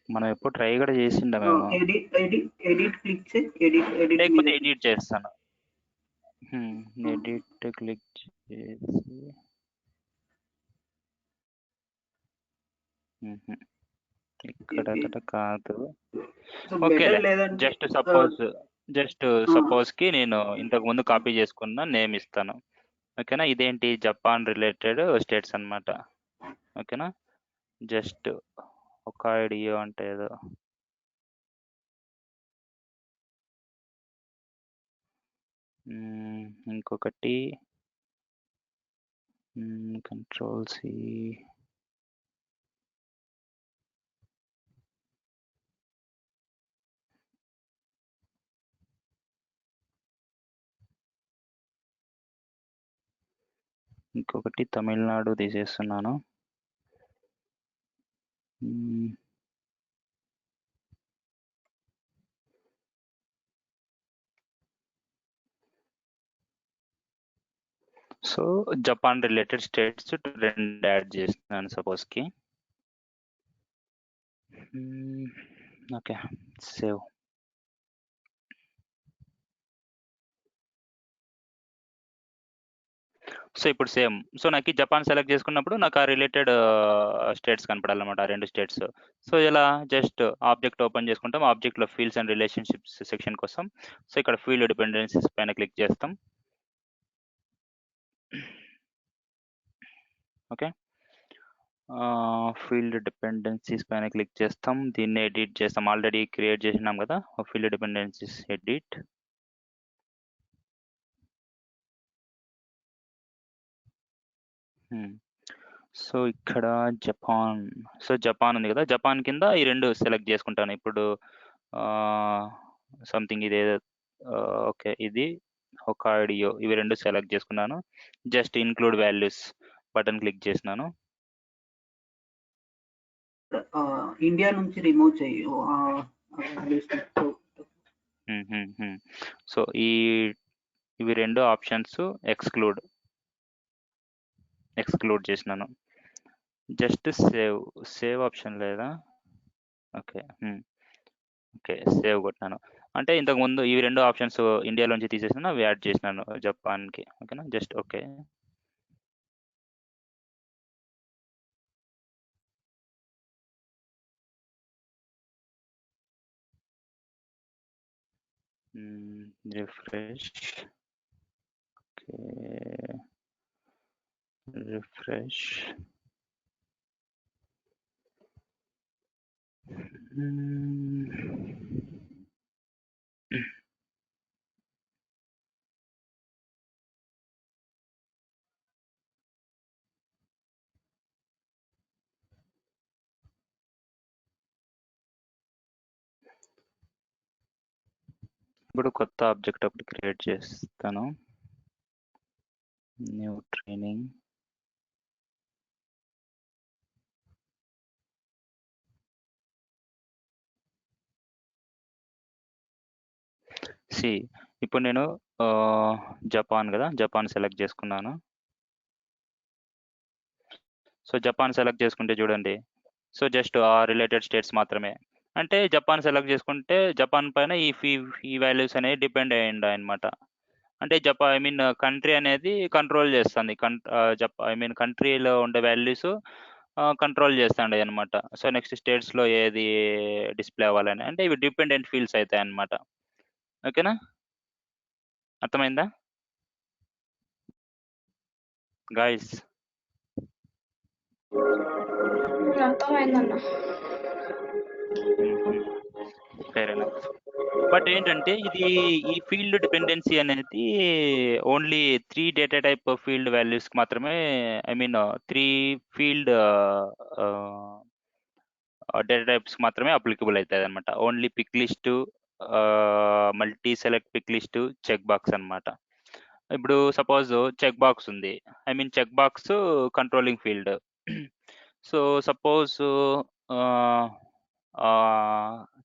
మనం ఎప్పుడు ట్రై కూడా చేసిండా మేము. ఎడిట్ క్లిక్ చేసి ఎడిట్ లేకపోతే ఎడిట్ చేస్తాను. ఎడిట్ క్లిక్ చేసి ఇక్కడ కాదు. ఓకే, జస్ట్ సపోజ్ కి నేను ఇంతకు ముందు కాపీ చేసుకున్న నేమ్ ఇస్తాను. ఓకేనా? ఇదేంటి జపాన్ రిలేటెడ్ స్టేట్స్ అన్నమాట. ఓకేనా? జస్ట్ ఒక ఐడియో అంటే ఏదో ఇంకొకటి కంట్రోల్ సి. ఇంకొకటి తమిళనాడు తీసేస్తున్నాను. So Japan related states 2 add చేస్తున్నాను సపోజ్కి. Okay, save. సో ఇప్పుడు సేమ్. సో నాకు జపాన్ సెలెక్ట్ చేసుకున్నప్పుడు నాకు ఆ రిలేటెడ్ స్టేట్స్ కనపడాలన్నమాట, ఆ 2 స్టేట్స్. సో ఇలా జస్ట్ ఆబ్జెక్ట్ ఓపెన్ చేసుకుంటాం. ఆబ్జెక్ట్లో ఫీల్డ్స్ అండ్ రిలేషన్షిప్స్ సెక్షన్ కోసం సో ఇక్కడ ఫీల్డ్ డిపెండెన్సీస్ పైన క్లిక్ చేస్తాం. ఓకే, ఫీల్డ్ డిపెండెన్సీస్ పైన క్లిక్ చేస్తాం. దీన్ని ఎడిట్ చేస్తాం. ఆల్రెడీ క్రియేట్ చేసినాం కదా ఫీల్డ్ డిపెండెన్సీస్. ఎడిట్. సో ఇక్కడ జపాన్ ఉంది కదా, జపాన్ కింద ఈ 2 సెలెక్ట్ చేసుకుంటాను ఇప్పుడు. సంథింగ్ ఇది ఓకే, ఇది ఒక ఆడియో, ఇవి 2 సెలెక్ట్ చేసుకున్నాను. Just include values button click చేసినాను. ఇండియా నుంచి రిమూవ్ చేయి. సో ఇవి 2 ఆప్షన్స్ ఎక్స్క్లూడ్. ఎక్స్క్లూడ్ చేసినాను. జస్ట్ సేవ్ ఆప్షన్ లేదా? ఓకే. ఓకే, సేవ్ కొట్టినాను. అంటే ఇంతకుముందు ఈ 2 ఆప్షన్స్ ఇండియాలోంచి తీసేసిన అవి యాడ్ చేసినాను జపాన్కి. ఓకేనా, just okay. Refresh. Okay, refresh. ఇప్పుడు కొత్త ఆబ్జెక్ట్ ఒకటి క్రియేట్ చేస్తాను. New training. సి ఇప్పుడు నేను జపాన్ కదా, జపాన్ సెలెక్ట్ చేసుకున్నాను. సో జపాన్ సెలెక్ట్ చేసుకుంటే చూడండి, సో జస్ట్ ఆ రిలేటెడ్ స్టేట్స్ మాత్రమే. అంటే జపాన్ సెలెక్ట్ చేసుకుంటే జపాన్ పైన ఈ వాల్యూస్ అనేవి డిపెండ్ అయ్యింది అనమాట. అంటే కంట్రీ అనేది కంట్రోల్ చేస్తుంది. కంట్రీలో ఉండే వాల్యూస్ కంట్రోల్ చేస్తాండే అనమాట. సో నెక్స్ట్ స్టేట్స్లో ఏది డిస్ప్లే అవ్వాలని, అంటే ఇవి డిపెండెంట్ ఫీల్డ్స్ అవుతాయి అనమాట. ఓకేనా, అర్థమైందా గాయస్? అర్థమైందన్న. Fair enough. బట్ ఏంటంటే ఈ ఫీల్డ్ డిపెండెన్సీ అనేది ఓన్లీ 3 డేటా టైప్ ఫీల్డ్ వాల్యూస్కి మాత్రమే, 3 ఫీల్డ్ డేటా టైప్స్ మాత్రమే అప్లికబుల్ అవుతుంది అనమాట. Only pick list, multi select pick list, check box అనమాట. ఇప్పుడు సపోజ్ చెక్ బాక్స్ ఉంది, check box controlling field. So suppose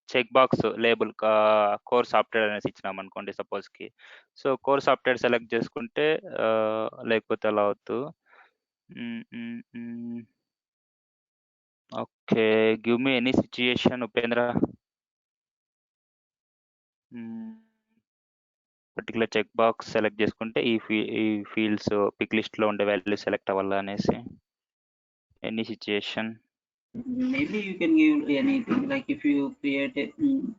check box label core software అనేసి ఇచ్చినాం అనుకోండి సపోజ్కి. సో కోర్ సాఫ్ట్వేర్ సెలెక్ట్ చేసుకుంటే లేకపోతే అలా అవుతూ. Okay, give me any situation Upendra. Particular check box select చేసుకుంటే ఈ ఫీల్డ్స్ పిక్ లిస్ట్లో ఉండే వాల్యూ సెలెక్ట్ అవ్వాలా అనేసి. Any situation. Maybe you can give anything, like if you create a,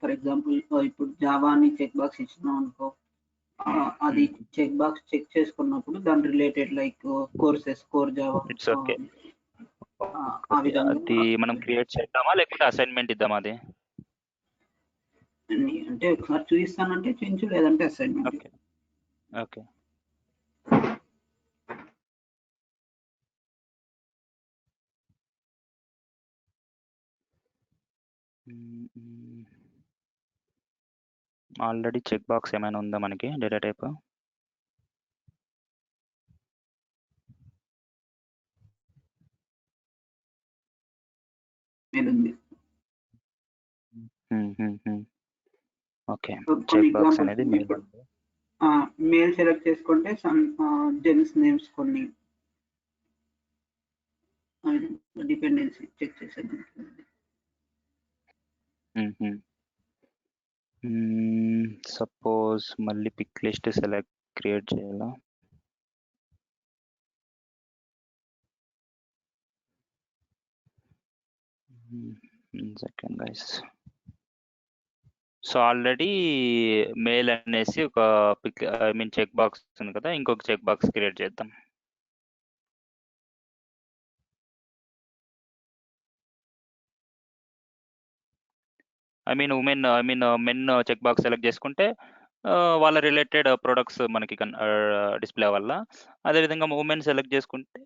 for example, ఇప్పుడు జావా అని చెక్ బాక్స్ ఇచ్చినాం అనుకో, అది చెక్ బాక్స్ చెక్ చేసుకున్నప్పుడు దాని related like courses, core Java, it's okay. ఆ విధంగా అది మనం క్రియేట్ చేద్దామా లేకపోతే అసైన్మెంట్ ఇద్దామా అది? అంటే ఒకసారి చూపిస్తానంటే చూపించు, లేదంటే assignment. Okay okay. Already check box ఏమైనా ఉందా మనకి data type? Okay, check box అనేది మేల్ సెలెక్ట్ చేసుకుంటే సమ్ జెన్స్ నేమ్స్ కొన్ని డిపెండెన్సీ చెక్ చేసేది. సపోజ్ మళ్ళీ పిక్ లిస్ట్ సెలెక్ట్ క్రియేట్ చేయాలా? Second guys. So already male అనేసి ఒక చెక్ బాక్స్ ఉంది కదా, ఇంకొక చెక్ బాక్స్ క్రియేట్ చేద్దాం. మెన్ చెక్ బాక్స్ సెలెక్ట్ చేసుకుంటే వాళ్ళ రిలేటెడ్ ప్రొడక్ట్స్ మనకి డిస్ప్లే అవ్వాలా. అదేవిధంగా ఉమెన్ సెలెక్ట్ చేసుకుంటే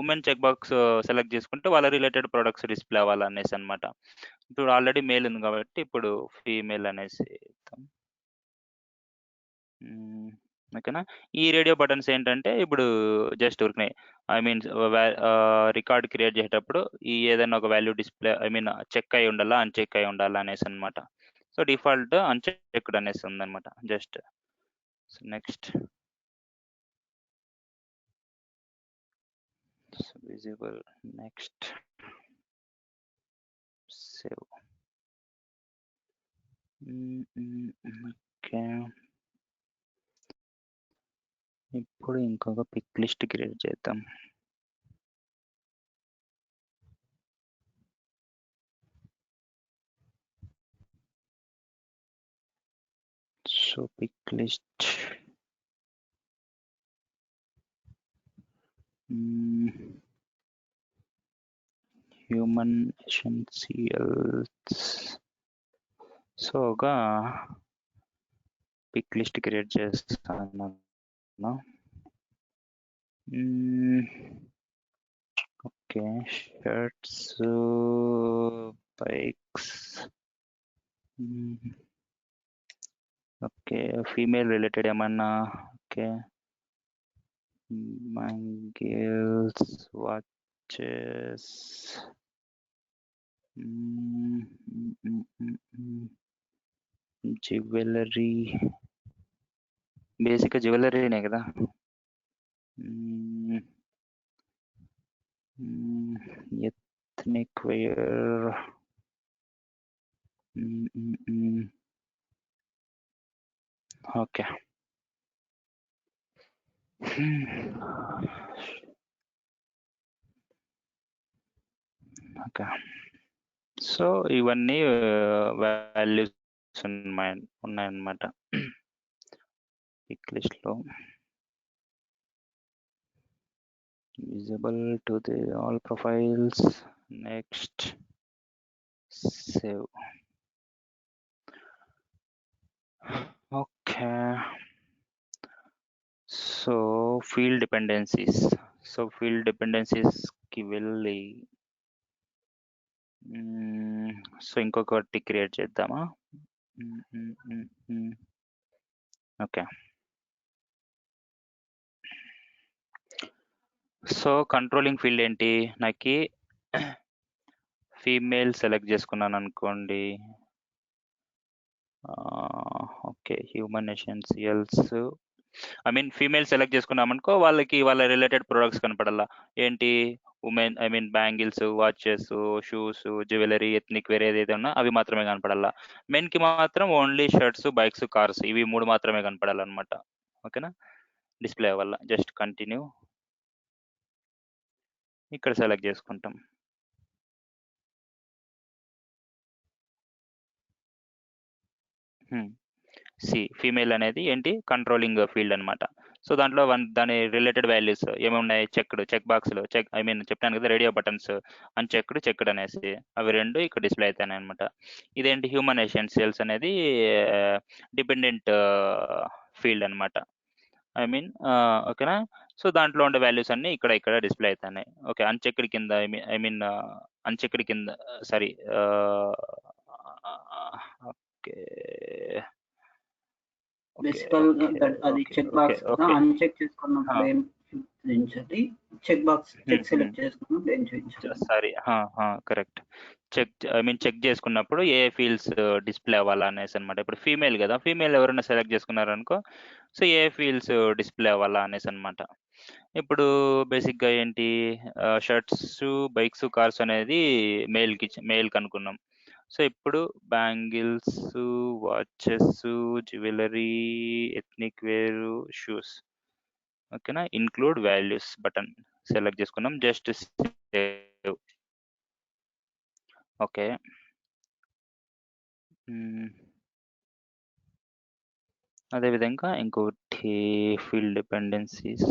ఉమెన్ చెక్ బాక్స్ సెలెక్ట్ చేసుకుంటే వాళ్ళ రిలేటెడ్ ప్రొడక్ట్స్ డిస్ప్లే అవ్వాలా అనేసి అనమాట. ఇప్పుడు ఆల్రెడీ మేల్ ఉంది కాబట్టి ఇప్పుడు ఫీమేల్ అనేసి ఇద్దాం. ఓకేనా. ఈ రేడియో బటన్స్ ఏంటంటే ఇప్పుడు జస్ట్ ఊరికనే రికార్డ్ క్రియేట్ చేసేటప్పుడు ఏదైనా ఒక వాల్యూ డిస్ప్లే చెక్ అయి ఉండాలా, అన్చెక్ అయి ఉండాలా అనేసి అనమాట. సో డిఫాల్ట్ అన్చెక్డ్ అనేసి ఉందన్నమాట. Just next. visible. Next, save. Okay, ఇప్పుడు ఇంకొక పిక్ లిస్ట్ క్రియేట్ చేద్దాం. So pick list human essentials. So ఒక పిక్ లిస్ట్ క్రియేట్ చేస్తాను. Okay, shirts, bikes. Okay, female related ఏమన్నా. Okay, bangles, watches, jewellery. బేసిక్గా జ్యువెలరీనే కదా. Ethnic wear. Okay, okay. So ఇవన్నీ వాల్యూస్ ఉన్నాయన్నమాట పిక్ లిస్ట్లో. visible to the all profiles. Next, save. Okay, so field dependencies. So field dependencies కి వెళ్ళి so ఇంకొకటి క్రియేట్ చేద్దామా. ఓకే, సో కంట్రోలింగ్ ఫీల్డ్ ఏంటి, నాకు ఫీమేల్ సెలెక్ట్ చేసుకున్నాను అనుకోండి. Okay, human essentials, I mean female select చేసుకున్నాం అనుకో, వాళ్ళకి వాళ్ళ రిలేటెడ్ ప్రొడక్ట్స్ కనపడాలా. ఏంటి, women, I mean bangles, watches, shoes, jewellery, ethnic wear ఏదైతే ఉన్నా అవి మాత్రమే కనపడాలా. మెన్కి మాత్రం ఓన్లీ షర్ట్స్, బైక్స్, కార్స్, ఇవి 3 మాత్రమే కనపడాలన్నమాట. ఓకేనా, డిస్ప్లే వల్ల. జస్ట్ కంటిన్యూ, ఇక్కడ సెలెక్ట్ చేసుకుంటాం. సి ఫీమేల్ అనేది ఏంటి, కంట్రోలింగ్ ఫీల్డ్ అనమాట. సో దాంట్లో దాని రిలేటెడ్ వాల్యూస్ ఏమి ఉన్నాయి, చెక్ బాక్స్లో ఐ మీన్ చెప్పాను కదా, రేడియో బటన్స్, చెక్డ్ అనేసి అవి 2 ఇక్కడ డిస్ప్లే అవుతాయి అనమాట. ఇదేంటి, హ్యూమన్ ఎసెన్షియల్స్ అనేది డిపెండెంట్ ఫీల్డ్ అనమాట. ఐ మీన్ ఓకేనా. సో దాంట్లో ఉండే వాల్యూస్ అన్ని ఇక్కడ డిస్ప్లే అవుతున్నాయి. ఓకే, అన్చెక్డ్ కింద, ఐ మీన్ అన్చెక్డ్ కింద, సారీ, ఓకే, బేసికల్ అది చెక్ బాక్స్ కదా, అన్చెక్ చేసుకున్నప్పుడు ఏం చూపించాలి, చెక్ బాక్స్ చెక్ సెలెక్ట్ చేసుకున్నప్పుడు ఏం చూపించాలి. Sorry, correct. చెక్ చేసుకున్నప్పుడు ఏ ఫీల్డ్స్ డిస్ప్లే అవ్వాలా అనేసి అనమాట. ఇప్పుడు ఫీమేల్ కదా, ఫీమేల్ ఎవరైనా సెలెక్ట్ చేసుకున్నారనుకో, సో ఏ ఫీల్డ్స్ డిస్ప్లే అవ్వాలా అనేసి అనమాట. ఇప్పుడు బేసిక్గా ఏంటి, షర్ట్స్, బైక్స్, కార్స్ అనేది మేల్కి అనుకున్నాం. సో ఇప్పుడు bangles, watches, jewellery, ethnic wear, shoes. ఓకేనా, ఇంక్లూడ్ వాల్యూస్ బటన్ సెలెక్ట్ చేసుకున్నాం. Just save. ఓకే, అదేవిధంగా ఇంకోటి ఫీల్డ్ డిపెండెన్సీస్.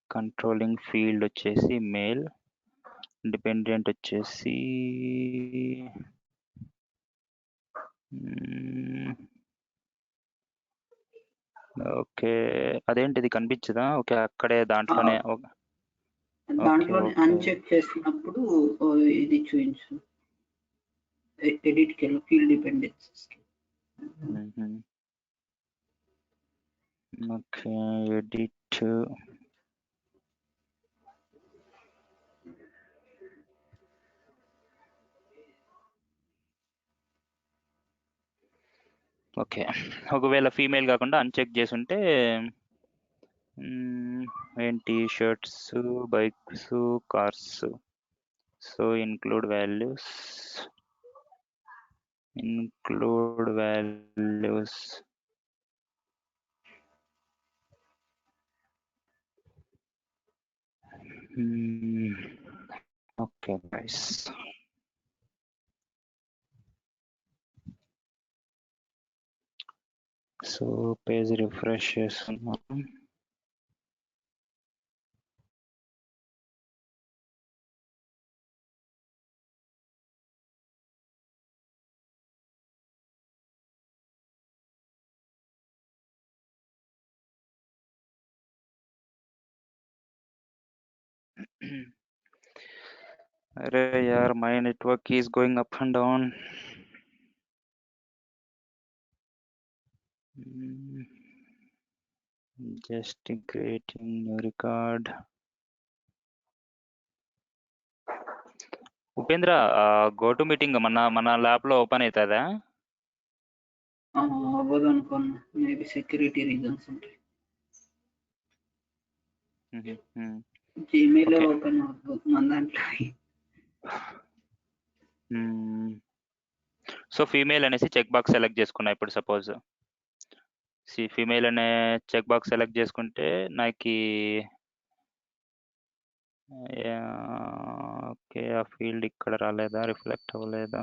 కంట్రోలింగ్ ఫీల్డ్ వచ్చేసి మేల్, డిపెండెంట్ వచ్చేసి ఓకే, అదేంటిది కనిపించదా. ఓకే, అక్కడే దాంట్లోనే అన్చెక్ చేసినప్పుడు ఇది చూపించు, ఎడిట్కి వెళ్ళి field dependencies. Okay, edit. Okay, ఒకవేళ ఫీమేల్ కాకుండా అన్చెక్ చేసి ఉంటే And t-shirts, bikes, cars. So include values. Okay, guys. So page refresh చేస్తున్నాను. अरे यार, my network is going up and down. Just creating new record. Upendra, go to meeting మన lab లో open అవుతుందా? అవ్వదు అనుకోను, మేబీ సెక్యూరిటీ రీజన్స్ ఉంటాయి. Gmail open అవ్వదు మన దాంట్లో. సో ఫీమేల్ అనేసి చెక్ బాక్స్ సెలెక్ట్ చేసుకున్నా. ఇప్పుడు సపోజ్ ఫీమేల్ అనే చెక్ బాక్స్ సెలెక్ట్ చేసుకుంటే నాకు ఓకే, ఆ ఫీల్డ్ ఇక్కడ రాలేదా, రిఫ్లెక్ట్ అవ్వలేదా?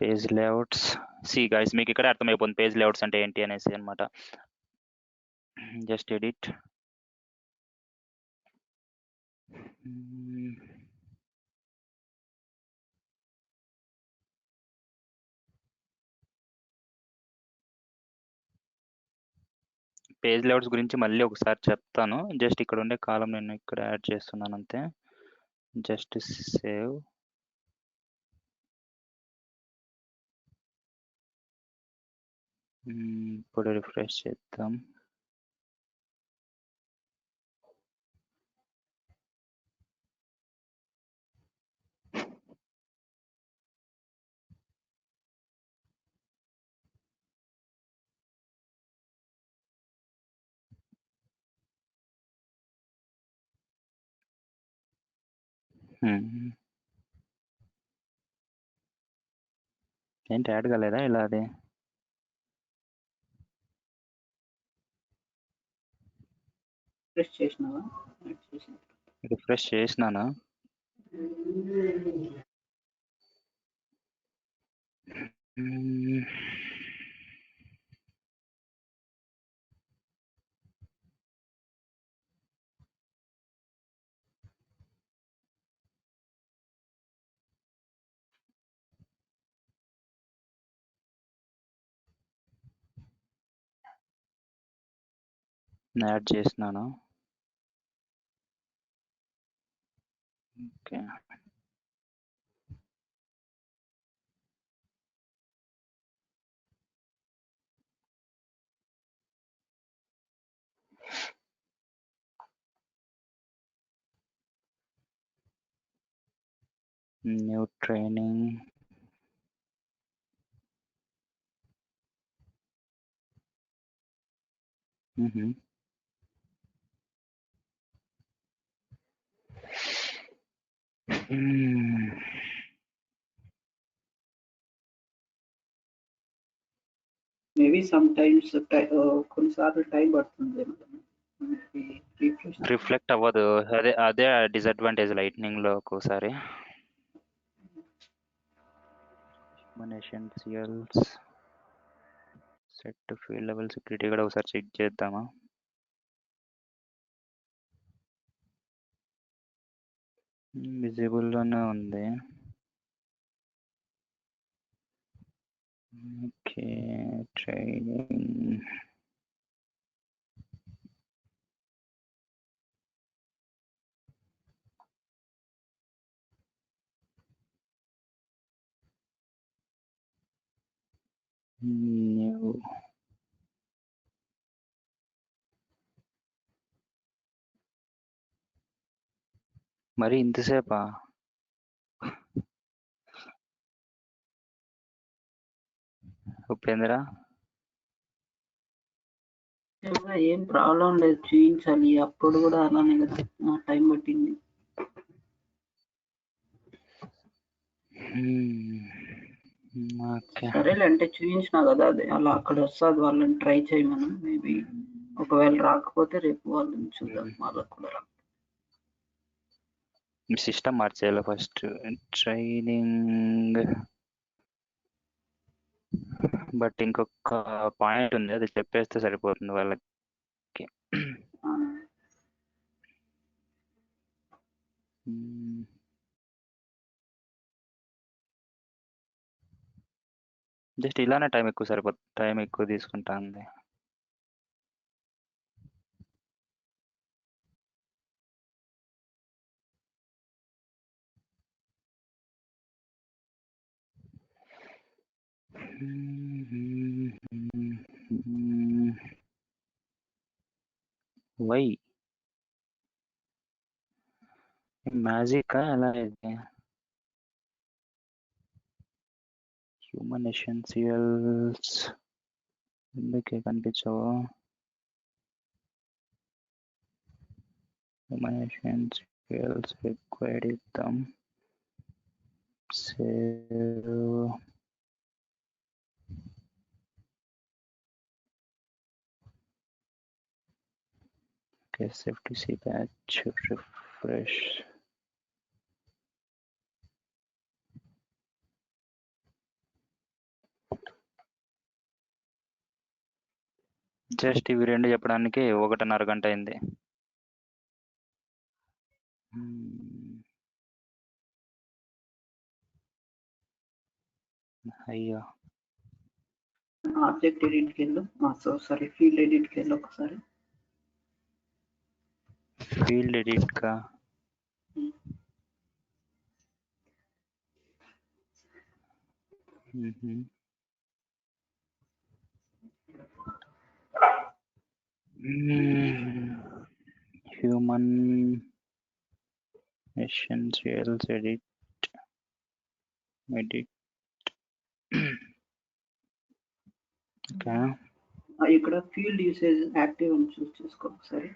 Page layouts. సి గైస్, మీకు ఇక్కడ అర్థమైపోతుంది పేజ్ లేఅవుట్స్ అంటే ఏంటి అనేసి అనమాట. Just edit. పేజ్ లేఅవుట్స్ గురించి మళ్ళీ ఒకసారి చెప్తాను. జస్ట్ ఇక్కడ ఉండే కాలం నేను ఇక్కడ యాడ్ చేస్తున్నాను అంతే. Just save. ఇప్పుడు రిఫ్రెష్ చేద్దాం. ఏంటి యాడ్ కాలేదా ఇలా? అది రిఫ్రెష్ చేసినావా? రిఫ్రెష్ చేసినానా? యాడ్ చేసినాను. Okay, new training. Maybe some times కొన్నిసార్లు టైం పడుతుంది. రిఫ్లెక్ట్ అవ్వదు. అదే డిసడ్వాంటేజ్ లైట్నింగ్ లో ఒక్కోసారి. సెట్ ఫీల్డ్ లెవెల్ సెక్యూరిటీ కూడా ఒకసారి చెక్ చేద్దామా? విజిబుల్ లోనే ఉంది. Okay, training. న్యూ. మరి ఇంతసేపా? ఉపేంద్ర ఏం ప్రాబ్లం లేదు, చూయించాలి. అప్పుడు కూడా అలానే కదా, టైం పట్టింది. ఓకే సరేలే, అంటే చూయించినా కదా, అది అలా అక్కడ వస్తుంది. వాళ్ళని ట్రై చేయమను. మేబీ ఒకవేళ రాకపోతే రేపు వాళ్ళని చూద్దాం, వాళ్ళకు కూడా సిస్టమ్ మార్చేయాలి ఫస్ట్. ట్రైనింగ్ బట్ ఇంకొక పాయింట్ ఉంది, అది చెప్పేస్తే సరిపోతుంది వాళ్ళకి. జస్ట్ ఇలానే టైం ఎక్కువ సరిపోతుంది, టైం ఎక్కువ తీసుకుంటుంది. వై మ్యాజిక్ ఎలా అయితే హ్యూమన్ ఎసెన్షియల్స్ ఎందుకే కనిపించవు? హ్యూమన్ ఎసెన్షియల్స్ రిక్వైర్డ్ ఇద్దాం. Save FTC batch refresh. Just ఇవి రెండు చెప్పడానికి 1.5 గంట అయింది. అయ్యో, ఆబ్జెక్ట్ ఎడిట్కి వెళ్ళు. సారీ, ఫీల్డ్ ఎడిట్కి వెళ్ళు ఒకసారి. ఫీల్డ్ ఎడిట్ కా? Human essentials edit okay. ఇక్కడ ఫీల్డ్ యూసేజ్ యాక్టివ్ అని చూస్ చేసుకో ఒకసారి.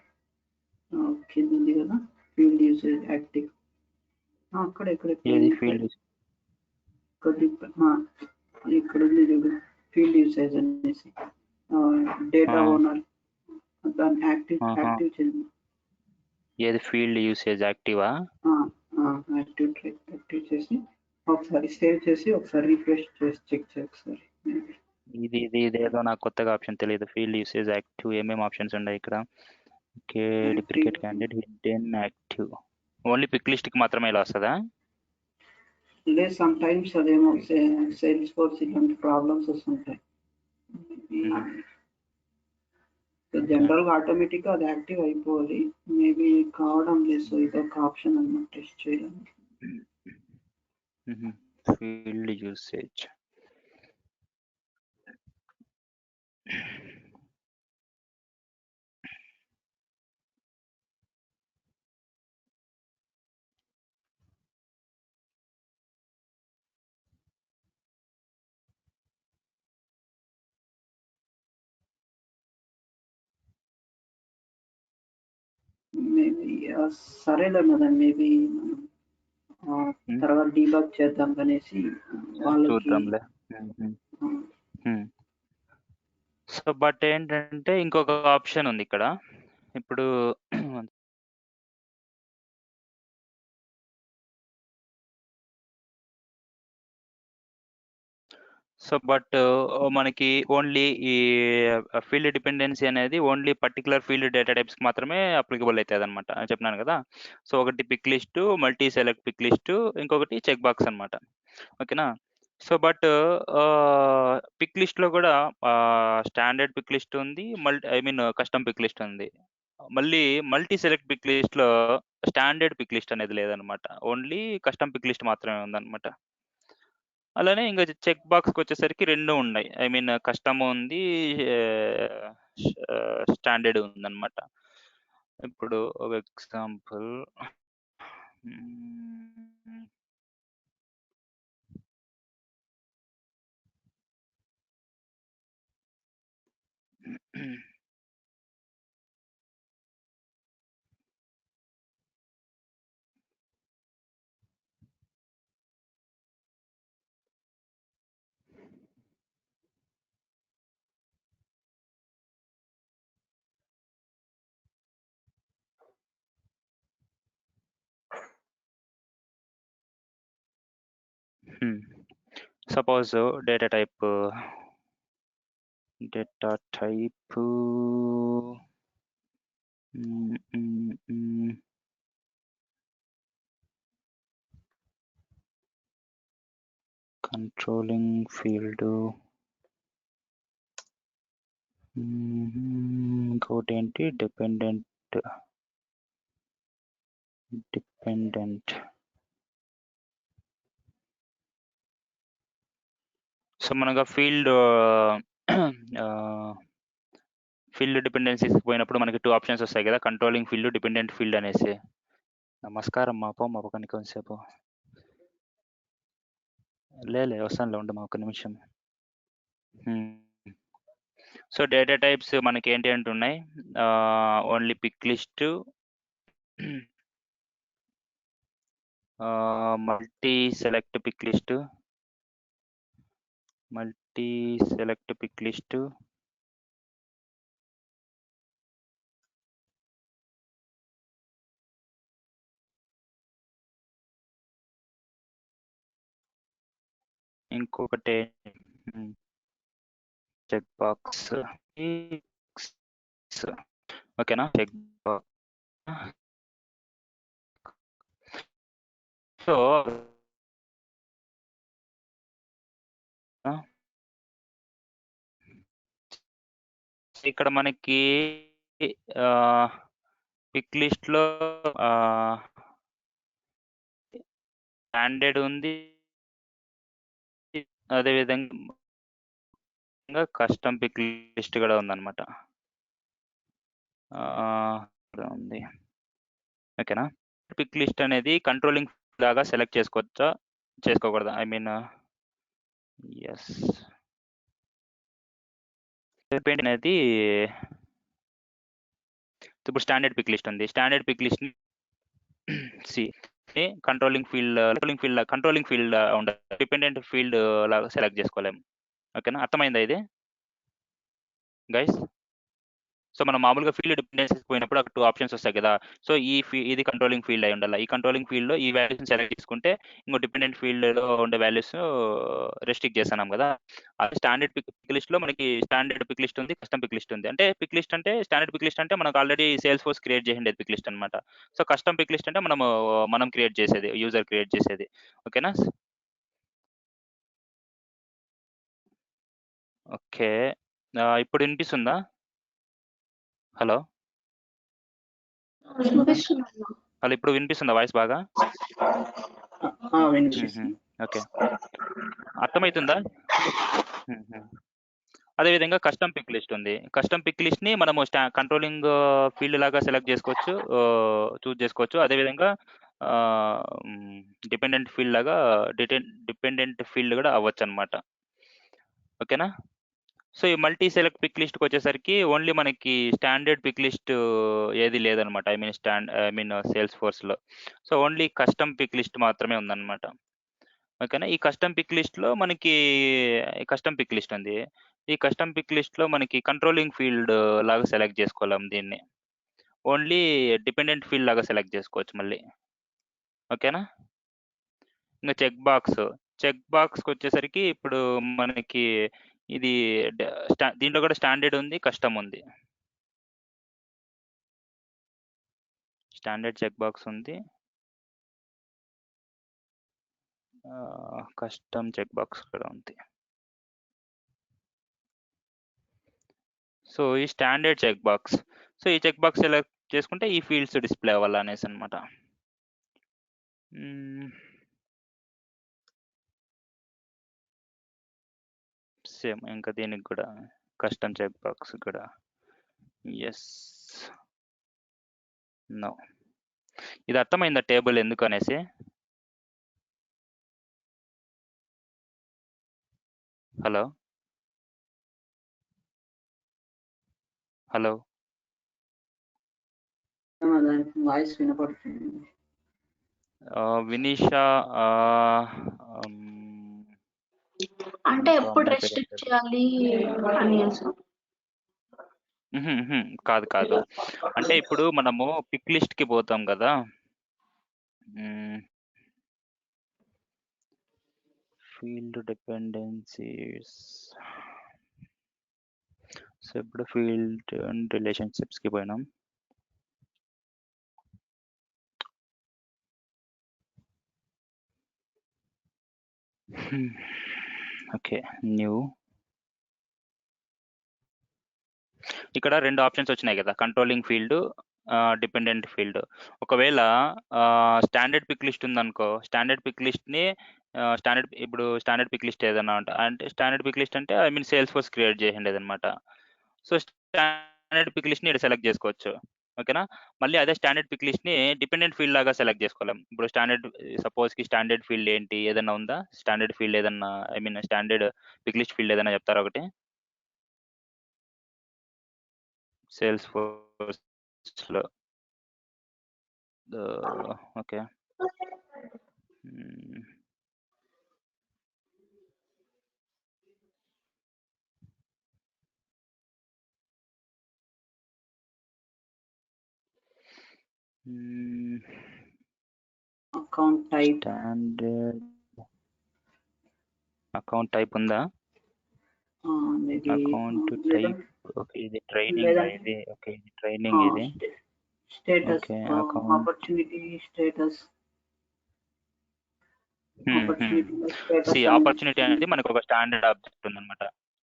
కింద ఉంది కదా ఫీల్డ్ యూసేజ్ యాక్టివ్. అక్కడ ఇక్కడ ఏది ఫీల్డ్? ఇక్కడ ఉంది చూడు, ఫీల్డ్ యూసేజ్ అనేసి డేటా ఓనర్, దాన్ని యాక్టివ్ చేయండి. ఏది ఫీల్డ్ యూసేజ్ యాక్టివా? యాక్టివ్ చేసి ఒకసారి సేవ్ చేసి ఒకసారి రిఫ్రెష్ చేసి చెక్ చేయి ఒకసారి. ఇది ఇదేదో నాకు కొత్తగా ఆప్షన్ తెలియదు. ఫీల్డ్ యూసేజ్ యాక్టివ్ ఏమేమి ఆప్షన్స్ ఉన్నాయి ఇక్కడ? Okay, duplicate candidate, hidden active. Only pick list కి మాత్రమే ఇలా వస్తుందా? లేదు, సమ్ టైమ్స్ అదేమో సేల్స్ ఫోర్స్ ఇలాంటి ప్రాబ్లమ్స్ వస్తుంటాయి. జనరల్ గా ఆటోమేటిక్ గా అది యాక్టివ్ అయిపోవాలి. మేబీ కావడం లేదు, సో ఇదొక ఆప్షన్ అన్నమాట టెస్ట్ చేయడానికి. ఫీల్డ్ యూసేజ్ మేబీ సరేలే మదన్, మేబీ తర్వాత డీబగ్ చేద్దాం అనేసి వాళ్ళకి చూద్దాంలే. సో బట్ ఏంటంటే ఇంకొక ఆప్షన్ ఉంది ఇక్కడ. ఇప్పుడు సో బట్ మనకి ఓన్లీ ఈ ఫీల్డ్ డిపెండెన్సీ అనేది ఓన్లీ పర్టికులర్ ఫీల్డ్ డేటా టైప్స్కి మాత్రమే అప్లికబుల్ అవుతుంది అనమాట. చెప్పినాను కదా. సో ఒకటి pick list, multi select pick list, ఇంకొకటి చెక్ బాక్స్ అనమాట. ఓకేనా. సో బట్ పిక్ లిస్ట్లో కూడా స్టాండర్డ్ పిక్ లిస్ట్ ఉంది, కస్టమ్ పిక్ లిస్ట్ ఉంది. మళ్ళీ మల్టీ సెలెక్ట్ పిక్ లిస్ట్లో స్టాండర్డ్ పిక్ లిస్ట్ అనేది లేదనమాట, ఓన్లీ కస్టమ్ పిక్ లిస్ట్ మాత్రమే ఉందన్నమాట. అలానే ఇంకా చెక్ బాక్స్కి వచ్చేసరికి రెండు ఉన్నాయి. కస్టమ్ ఉంది, స్టాండర్డ్ ఉందన్నమాట. ఇప్పుడు ఒక example, suppose data type controlling field ఇంకోటి ఏంటి డిపెండెంట్ సో మనగా ఫీల్డ్ డిపెండెన్సీస్ పోయినప్పుడు మనకి 2 ఆప్షన్స్ వస్తాయి కదా, కంట్రోలింగ్ ఫీల్డ్, డిపెండెంట్ ఫీల్డ్ అనేసి. నమస్కారం మా పక్కన కొంచెంసేపు లే వస్తానులే, ఉండు మా ఒక్క నిమిషం. సో డేటా టైప్స్ మనకి ఏంటి అంటున్నాయి, only pick list, multi select pick list, ఇంకొకటి చెక్ బాక్స్. ఓకేనా, చెక్ బాక్స్. సో ఇక్కడ మనకి పిక్ లిస్ట్ లో స్టాండర్డ్ ఉంది, అదేవిధంగా కస్టమ్ పిక్ లిస్ట్ కూడా ఉందన్నమాట. ఉంది. ఓకేనా, పిక్ లిస్ట్ అనేది కంట్రోలింగ్ లాగా సెలెక్ట్ చేసుకోవచ్చా చేసుకోకూడదా, ఐ మీన్ ఎస్. అనేది ఇప్పుడు స్టాండర్డ్ పిక్ లిస్ట్ ఉంది, standard pick list controlling field ఉండదు, డిపెండెంట్ ఫీల్డ్ లాగా సెలెక్ట్ చేసుకోలేము. ఓకేనా, అర్థమైందా ఇది గైస్? సో మనం మామూలుగా ఫీల్డ్ డిపెండెన్సీస్ పోయినప్పుడు అక్కడ 2 ఆప్షన్స్ వస్తాయి కదా. సో ఇది కంట్రోలింగ్ ఫీల్డ్ అయి ఉండాలి. ఈ కంట్రోలింగ్ ఫీల్డ్లో ఈ వాల్యూస్ సెలెక్ట్ చేసుకుంటే ఇంకో డిపెండెంట్ ఫీల్డ్లో ఉండే వాల్యూస్ రెస్ట్రిక్ట్ చేస్తున్నాం కదా. అది స్టాండర్డ్ పిక్ లిస్ట్లో మనకి స్టాండర్డ్ పిక్ లిస్ట్ ఉంది, కస్టమ్ పిక్ లిస్ట్ ఉంది. అంటే పిక్ లిస్ట్ అంటే స్టాండర్డ్ పిక్ లిస్ట్ అంటే మనకు ఆల్రెడీ సేల్స్ ఫోర్స్ క్రియేట్ చేసిండేది పిక్ లిస్ట్ అనమాట. సో కస్టమ్ పిక్ లిస్ట్ అంటే మనం క్రియేట్ చేసేది, యూజర్ క్రియేట్ చేసేది. ఓకేనా, ఓకే. ఇప్పుడు వినిపిస్తుందా? హలో ఇప్పుడు వినిపిస్తుందా వాయిస్ బాగా? వినిపిస్తుంది. ఓకే, అర్థమవుతుందా? అదేవిధంగా కస్టమ్ పిక్ లిస్ట్ ఉంది. కస్టమ్ పిక్ లిస్ట్ని మనము కంట్రోలింగ్ ఫీల్డ్ లాగా సెలెక్ట్ చేసుకోవచ్చు, చూస్ చేసుకోవచ్చు. అదేవిధంగా డిపెండెంట్ ఫీల్డ్ లాగా డిపెండెంట్ ఫీల్డ్ కూడా అవ్వచ్చు అనమాట. ఓకేనా, సో ఈ మల్టీ సెలెక్ట్ పిక్ లిస్ట్కి వచ్చేసరికి ఓన్లీ మనకి స్టాండర్డ్ పిక్ లిస్ట్ ఏది లేదనమాట, ఐ మీన్ సేల్స్ ఫోర్స్లో. So only custom pick list మాత్రమే ఉందన్నమాట. ఓకేనా, ఈ కస్టమ్ పిక్ లిస్ట్లో మనకి కస్టమ్ పిక్ లిస్ట్ ఉంది. ఈ కస్టమ్ పిక్ లిస్ట్లో మనకి కంట్రోలింగ్ ఫీల్డ్ లాగా సెలెక్ట్ చేసుకోలేం, దీన్ని ఓన్లీ డిపెండెంట్ ఫీల్డ్ లాగా సెలెక్ట్ చేసుకోవచ్చు మళ్ళీ. ఓకేనా, ఇంకా చెక్ బాక్స్కి వచ్చేసరికి ఇప్పుడు మనకి ఇది దీంట్లో కూడా స్టాండర్డ్ ఉంది, కస్టమ్ ఉంది. స్టాండర్డ్ చెక్ బాక్స్ ఉంది, కస్టమ్ చెక్ బాక్స్ కూడా ఉంది. సో ఈ స్టాండర్డ్ చెక్ బాక్స్, సో ఈ చెక్ బాక్స్ సెలెక్ట్ చేసుకుంటే ఈ ఫీల్డ్స్ డిస్ప్లే అవ్వాలి అనేసి అనమాట. సేమ్ ఇంకా దీనికి కూడా కస్టమ్ చెక్ బాక్స్ కూడా ఎస్ నో. ఇది అర్థమైందా టేబుల్ ఎందుకు అనేసి? హలో హలో వాయిస్ వినపడుతుంది. వినీషా, అంటే ఎప్పుడు రెస్ట్రిక్ట్ చేయాలి అని కాదు, అంటే ఇప్పుడు మనము పిక్ లిస్ట్ కి పోతాం కదా. Field dependencies. సో ఇప్పుడు ఫీల్డ్ అండ్ రిలేషన్షిప్స్కి పోయినాం. Okay, new. ఇక్కడ రెండు ఆప్షన్స్ వచ్చినాయి కదా, కంట్రోలింగ్ ఫీల్డ్, డిపెండెంట్ ఫీల్డ్. ఒకవేళ స్టాండర్డ్ పిక్ లిస్ట్ ఉందనుకో, స్టాండర్డ్ పిక్ లిస్ట్ని ఇప్పుడు స్టాండర్డ్ పిక్ లిస్ట్ ఏదన్నా అంటే స్టాండర్డ్ పిక్ లిస్ట్ అంటే I mean Salesforce create చేసిండేది అనమాట. సో స్టాండర్డ్ పిక్ లిస్ట్ని ఇక్కడ సెలెక్ట్ చేసుకోవచ్చు. ఓకేనా. మళ్ళీ అదే స్టాండర్డ్ పిక్ లిస్ట్ని డిపెండెంట్ ఫీల్డ్ లాగా సెలెక్ట్ చేసుకోలేం. ఇప్పుడు సపోజ్కి స్టాండర్డ్ ఫీల్డ్ ఏంటి, ఏదన్నా ఉందా స్టాండర్డ్ ఫీల్డ్ ఏదన్నా, I mean standard pick list field ఏదైనా చెప్తారా ఒకటి? సేల్స్ ఫోర్స్లో okay. Account type, standard account type ఉందా? Account type. ఓకే, ఇది ట్రైనింగ్ ఇది. ఓకే, ఇది ట్రైనింగ్ ఇది. Status, okay, account. Opportunity status. Opportunity అనేది మనకు ఒక స్టాండర్డ్ ఆబ్జెక్ట్ ఉందన్నమాట.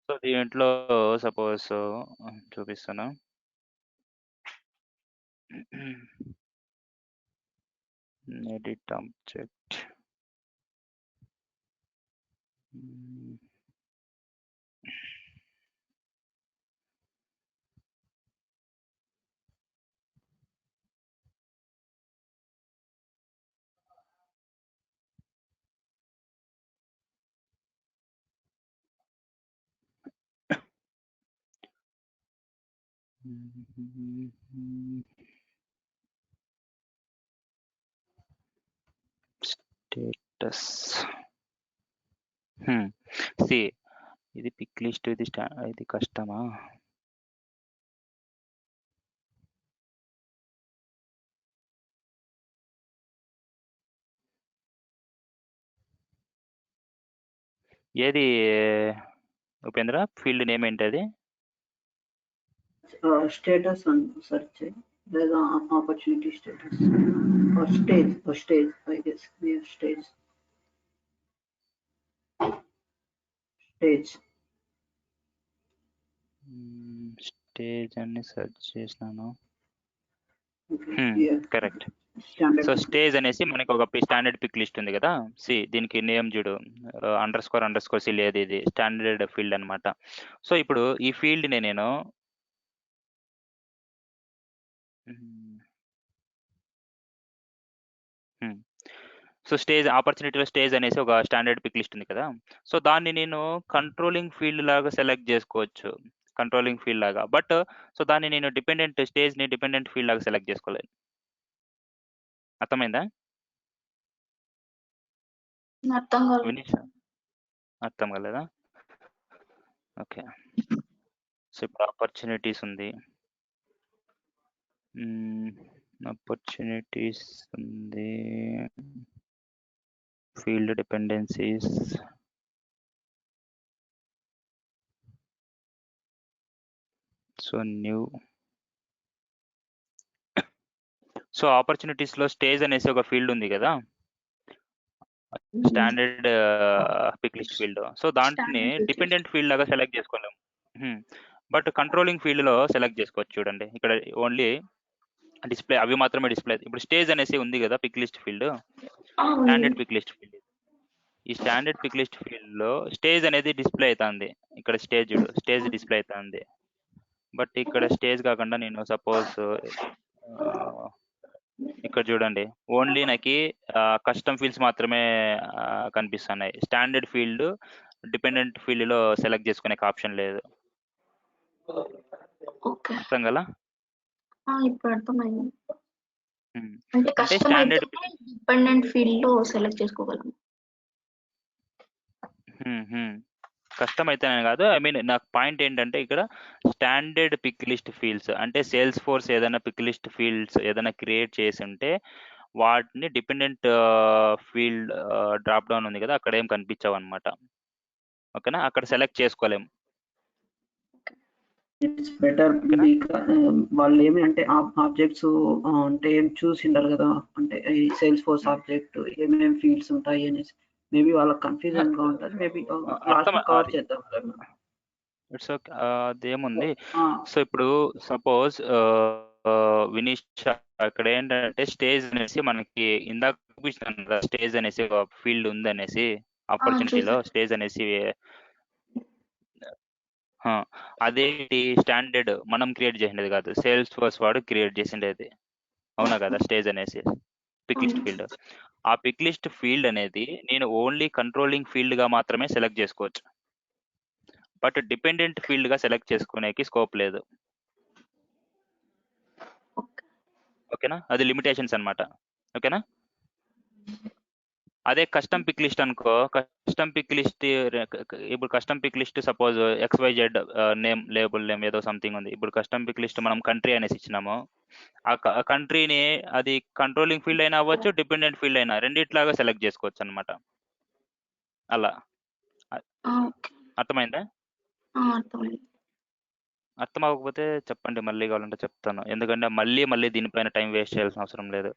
సో దీంట్లో సపోజ్ చూపిస్తాను. Edit object. స్టేటస్. ఇది పిక్ లిస్ట్, ఇది కష్టమా? ఏది ఉపేంద్ర, ఫీల్డ్ నేమ్ ఏంటది? స్టేటస్ అని సెర్చ్ లేదా opportunity status stage I guess stage అని సెర్చ్ చేసినాను. కరెక్ట్. సో స్టేజ్ అనేసి మనకి ఒక స్టాండర్డ్ పిక్ లిస్ట్ ఉంది కదా. దీనికి నేమ్ చూడు, __ సి లేదు, ఇది స్టాండర్డ్ ఫీల్డ్ అనమాట. సో ఇప్పుడు ఈ ఫీల్డ్ని నేను సో ఆపర్చునిటీలో స్టేజ్ అనేసి ఒక స్టాండర్డ్ పిక్ లిస్ట్ ఉంది కదా. సో దాన్ని నేను కంట్రోలింగ్ ఫీల్డ్ లాగా సెలెక్ట్ చేసుకోవచ్చు, కంట్రోలింగ్ ఫీల్డ్ లాగా. బట్ సో దాన్ని నేను స్టేజ్ని డిపెండెంట్ ఫీల్డ్ లాగా సెలెక్ట్ చేసుకోలేదు. అర్థమైందా? అర్థం కాలేదా? ఓకే. సో ఇప్పుడు ఆపర్చునిటీస్ ఉంది, field dependencies. So new. So opportunities లో స్టేజ్ అనేసి ఒక ఫీల్డ్ ఉంది కదా, standard pick list field. So దాంట్ని డిపెండెంట్ ఫీల్డ్ లాగా సెలెక్ట్ చేసుకోలేము. బట్ కంట్రోలింగ్ ఫీల్డ్ లో సెలెక్ట్ చేసుకోవచ్చు. చూడండి ఇక్కడ ఓన్లీ డిస్ప్లే అవి మాత్రమే డిస్ప్లే. ఇప్పుడు స్టేజ్ అనేసి ఉంది కదా pick list field, standard pick list field. ఈ స్టాండర్డ్ పిక్ లిస్ట్ ఫీల్డ్ లో స్టేజ్ అనేది డిస్ప్లే అవుతుంది. ఇక్కడ స్టేజ్ డిస్ప్లే అవుతుంది. బట్ ఇక్కడ స్టేజ్ కాకుండా నేను సపోజ్ ఇక్కడ చూడండి, ఓన్లీ నాకు కస్టమ్ ఫీల్డ్స్ మాత్రమే కనిపిస్తున్నాయి. స్టాండర్డ్ ఫీల్డ్ డిపెండెంట్ ఫీల్డ్ లో సెలెక్ట్ చేసుకునే ఆప్షన్ లేదు. అర్థం కదా? ఇప్పుడు అర్థమైంది. అంటే స్టాండర్డ్ డిపెండెంట్ ఫీల్డ్ లో సెలెక్ట్ చేసుకోగలం. కష్టం అయితేనే కాదు, ఐ మీన్ నాకు పాయింట్ ఏంటంటే ఇక్కడ స్టాండర్డ్ పిక్ లిస్ట్ ఫీల్డ్స్ అంటే సేల్స్ ఫోర్స్ ఏదైనా పిక్ లిస్ట్ ఫీల్డ్స్ ఏదైనా క్రియేట్ చేసి ఉంటే వాటిని డిపెండెంట్ ఫీల్డ్ డ్రాప్ డౌన్ ఉంది కదా, అక్కడ ఏం కనిపించవు అనమాట. ఓకేనా, అక్కడ సెలెక్ట్ చేసుకోలేము. ఇట్స్ బెటర్ వాళ్ళు ఏమి అంటే ఆబ్జెక్ట్స్ అంటే ఏం చూసిండారు కదా, అంటే ఈ సేల్స్ ఫోర్స్ ఆబ్జెక్ట్ ఏమేమి ఫీల్డ్స్ ఉంటాయి అనేసి మేబీ వాళ్ళకి కన్ఫ్యూజన్ గా ఉంటుంది. మేబీ లాస్ట్ కవర్ చేద్దాం. ఇట్స్ ఓకే, అదేముంది. సో ఇప్పుడు సపోజ్ వినీష్ అక్కడ ఏంటంటే స్టేజ్ అనేసి మనకి ఇందాక చూపించాను కదా, స్టేజ్ అనేసి ఒక ఫీల్డ్ ఉంది అనేసి, ఆపర్చునిటీలో స్టేజ్ అనేసి. అదేంటి స్టాండర్డ్ మనం క్రియేట్ చేసిండేది కాదు, సేల్స్ ఫోర్స్ వాడు క్రియేట్ చేసిండేది, అవునా కదా, స్టేజ్ అనేసి పిక్ లిస్ట్ ఫీల్డ్. ఆ పిక్ లిస్ట్ ఫీల్డ్ అనేది నేను ఓన్లీ కంట్రోలింగ్ ఫీల్డ్ గా మాత్రమే సెలెక్ట్ చేసుకోవచ్చు, బట్ డిపెండెంట్ ఫీల్డ్ గా సెలెక్ట్ చేసుకునేకి స్కోప్ లేదు. ఓకేనా, అది లిమిటేషన్స్ అన్నమాట. ఓకేనా, అదే కస్టమ్ పిక్ లిస్ట్ అనుకో, కస్టమ్ పిక్ లిస్ట్ ఇప్పుడు custom pick list suppose XYZ name label name ఏదో సంథింగ్ ఉంది. ఇప్పుడు కస్టమ్ పిక్ లిస్ట్ మనం కంట్రీ అనేసి ఇచ్చినాము, ఆ కంట్రీని అది కంట్రోలింగ్ ఫీల్డ్ అయినా అవ్వచ్చు, డిపెండెంట్ ఫీల్డ్ అయినా, రెండిట్లాగా సెలెక్ట్ చేసుకోవచ్చు అనమాట. అలా అర్థమైందా? అర్థం అవ్వకపోతే చెప్పండి, మళ్ళీ కావాలంటే చెప్తాను, ఎందుకంటే మళ్ళీ దీనిపైన టైం వేస్ట్ చేయాల్సిన అవసరం లేదు.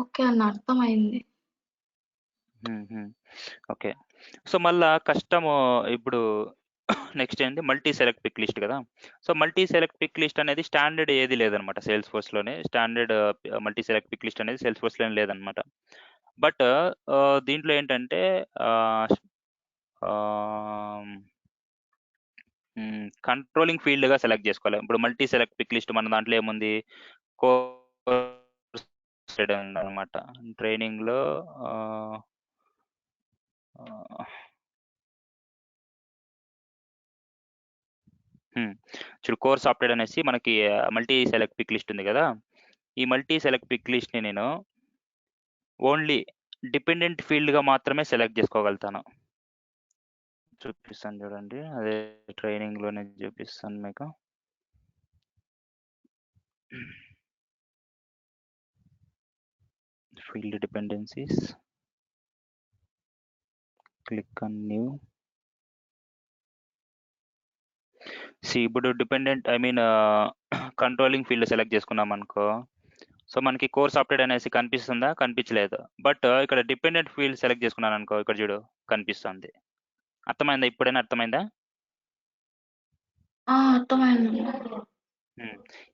ఓకే అన్న, అర్థమైంది. ఓకే, సో మళ్ళా కస్టమ్ ఇప్పుడు నెక్స్ట్ ఏంటి, మల్టీ సెలెక్ట్ పిక్ లిస్ట్ కదా. So multi select pick list అనేది స్టాండర్డ్ ఏది లేదనమాట సేల్స్ ఫోర్స్లోనే. Standard multi select pick list అనేది సేల్స్ ఫోర్స్లోనే లేదనమాట. బట్ దీంట్లో ఏంటంటే కంట్రోలింగ్ ఫీల్డ్గా సెలెక్ట్ చేసుకోవాలి. ఇప్పుడు మల్టీ సెలెక్ట్ పిక్ లిస్ట్ మన దాంట్లో ఏముంది, అనమాట. ట్రైనింగ్లో చూడు, కోర్ సాఫ్ట్వేర్ అనేసి మనకి మల్టీ సెలెక్ట్ పిక్ లిస్ట్ ఉంది కదా. ఈ మల్టీ సెలెక్ట్ పిక్ లిస్ట్ని నేను ఓన్లీ డిపెండెంట్ ఫీల్డ్గా మాత్రమే సెలెక్ట్ చేసుకోగలుగుతాను. చూపిస్తాను చూడండి, అదే ట్రైనింగ్లోనే చూపిస్తాను మీకు. Field dependencies, click on new. ఇప్పుడు డిపెండెంట్ కంట్రోలింగ్ ఫీల్డ్ సెలెక్ట్ చేసుకున్నాం అనుకో, సో మనకి కోర్ సాఫ్ట్వేర్ అనేసి కనిపిస్తుందా, కనిపించలేదు. బట్ ఇక్కడ డిపెండెంట్ ఫీల్డ్ సెలెక్ట్ చేసుకున్నాను అనుకో, ఇక్కడ చూడు కనిపిస్తుంది. అర్థమైందా? ఇప్పుడైనా అర్థమైందా? అర్థమైంది.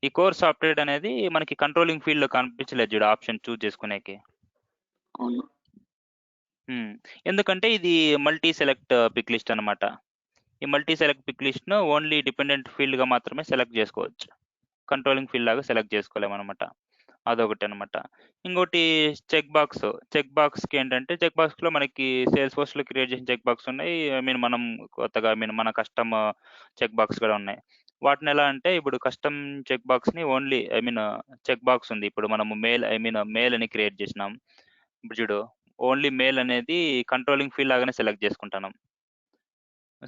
ఈ కోర్ సాఫ్ట్వేర్ అనేది మనకి కంట్రోలింగ్ ఫీల్డ్ లో కనిపించలేదు చూడు, ఆప్షన్ చూస్ చేసుకునేకి. ఎందుకంటే ఇది మల్టీ సెలెక్ట్ పిక్ లిస్ట్ అనమాట. ఈ మల్టీ సెలెక్ట్ పిక్ లిస్ట్ ను ఓన్లీ డిపెండెంట్ ఫీల్డ్ గా మాత్రమే సెలెక్ట్ చేసుకోవచ్చు, కంట్రోలింగ్ ఫీల్డ్ లాగా సెలెక్ట్ చేసుకోలేమన్నమాట. అదొకటి అనమాట. ఇంకోటి చెక్ బాక్స్ కి ఏంటంటే, చెక్ బాక్స్ లో మనకి సేల్స్ ఫోర్స్ లో క్రియేట్ చేసిన చెక్ బాక్స్ ఉన్నాయి. మనం కొత్తగా మన కస్టమ్ చెక్ బాక్స్ కూడా ఉన్నాయి. వాటిని ఎలా అంటే, ఇప్పుడు కస్టమ్ చెక్ బాక్స్ ని ఓన్లీ చెక్ బాక్స్ ఉంది. ఇప్పుడు మనము మేల్ అని క్రియేట్ చేసినాం. ఇప్పుడు చూడు, ఓన్లీ మేల్ అనేది కంట్రోలింగ్ ఫీల్డ్ లాగానే సెలెక్ట్ చేసుకుంటాం.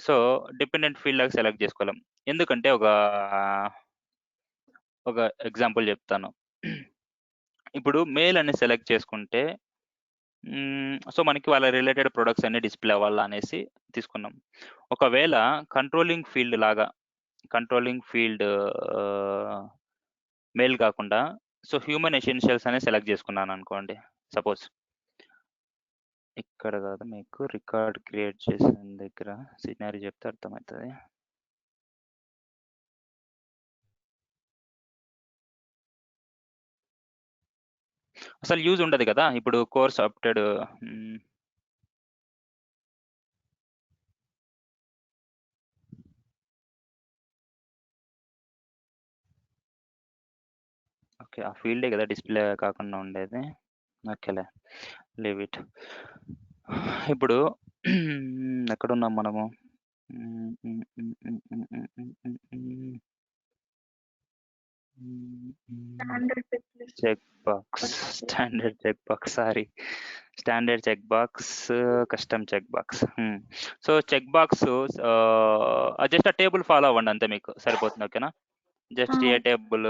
సో డిపెండెంట్ ఫీల్డ్ లాగా సెలెక్ట్ చేసుకోలేం. ఎందుకంటే ఒక ఎగ్జాంపుల్ చెప్తాను. ఇప్పుడు మేల్ అని సెలెక్ట్ చేసుకుంటే, సో మనకి వాళ్ళ రిలేటెడ్ ప్రొడక్ట్స్ అన్ని డిస్ప్లే అవ్వాలా అనేసి తీసుకున్నాం. ఒకవేళ కంట్రోలింగ్ ఫీల్డ్ మేల్ కాకుండా, సో హ్యూమన్ ఎసెన్షియల్స్ అనేది సెలెక్ట్ చేసుకున్నాను అనుకోండి. సపోజ్ ఇక్కడ కాదు, మీకు రికార్డ్ క్రియేట్ చేసిన దగ్గర సినారీ చెప్తే అర్థమవుతుంది. అసలు యూజ్ ఉండదు కదా. ఇప్పుడు కోర్స్ అప్డేట్ ఓకే, ఆ ఫీల్డే కదా డిస్ప్లే కాకుండా ఉండేది. ఓకేలే, లీవ్ ఇట్. ఇప్పుడు ఎక్కడున్నాం మనము? Standard check box, sorry, standard check box, custom check box. So check box just ఆ టేబుల్ ఫాలో అవ్వండి అంతే, మీకు సరిపోతుంది. ఓకేనా, జస్ట్ ఏ టేబుల్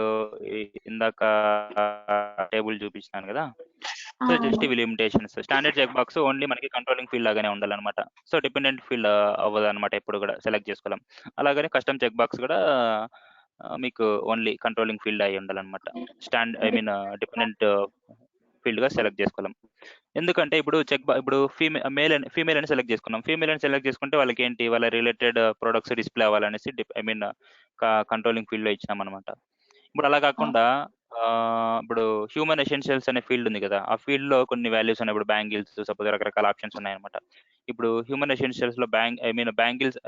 ఇందాక టేబుల్ చూపించినాను కదా. సో జస్ట్ ఇవి limitations. Standard check box only మనకి కంట్రోలింగ్ ఫీల్డ్ లాగానే ఉండాలన్నమాట. సో డిపెండెంట్ ఫీల్డ్ అవ్వదు అనమాట, ఎప్పుడు కూడా సెలెక్ట్ చేసుకోలేం. అలాగనే కస్టమ్ చెక్ బాక్స్ కూడా మీకు ఓన్లీ కంట్రోలింగ్ ఫీల్డ్ అయి ఉండాలన్నమాట. డిపెండెంట్ ఫీల్డ్ గా సెలెక్ట్ చేసుకోలేం. ఎందుకంటే ఇప్పుడు ఇప్పుడు ఫీమేల్ అని సెలెక్ట్ చేసుకున్నాం. ఫీమేల్ అని సెలెక్ట్ చేసుకుంటే వాళ్ళకి ఏంటి, వాళ్ళ రిలేటెడ్ ప్రొడక్ట్స్ డిస్ప్లే అవ్వాలనేసి కంట్రోలింగ్ ఫీల్డ్ లో ఇచ్చినాం అనమాట. ఇప్పుడు అలా కాకుండా ఇప్పుడు హ్యూమన్ ఎసెన్షియల్స్ అనే ఫీల్డ్ ఉంది కదా, ఆ ఫీల్డ్ లో కొన్ని వాల్యూస్ ఉన్నాయి. ఇప్పుడు బ్యాంగిల్స్ సపోజ్ రకరకాల ఆప్షన్స్ ఉన్నాయన్నమాట. ఇప్పుడు హ్యూమన్ ఎసెన్షియల్స్ లో బ్యాంగిల్స్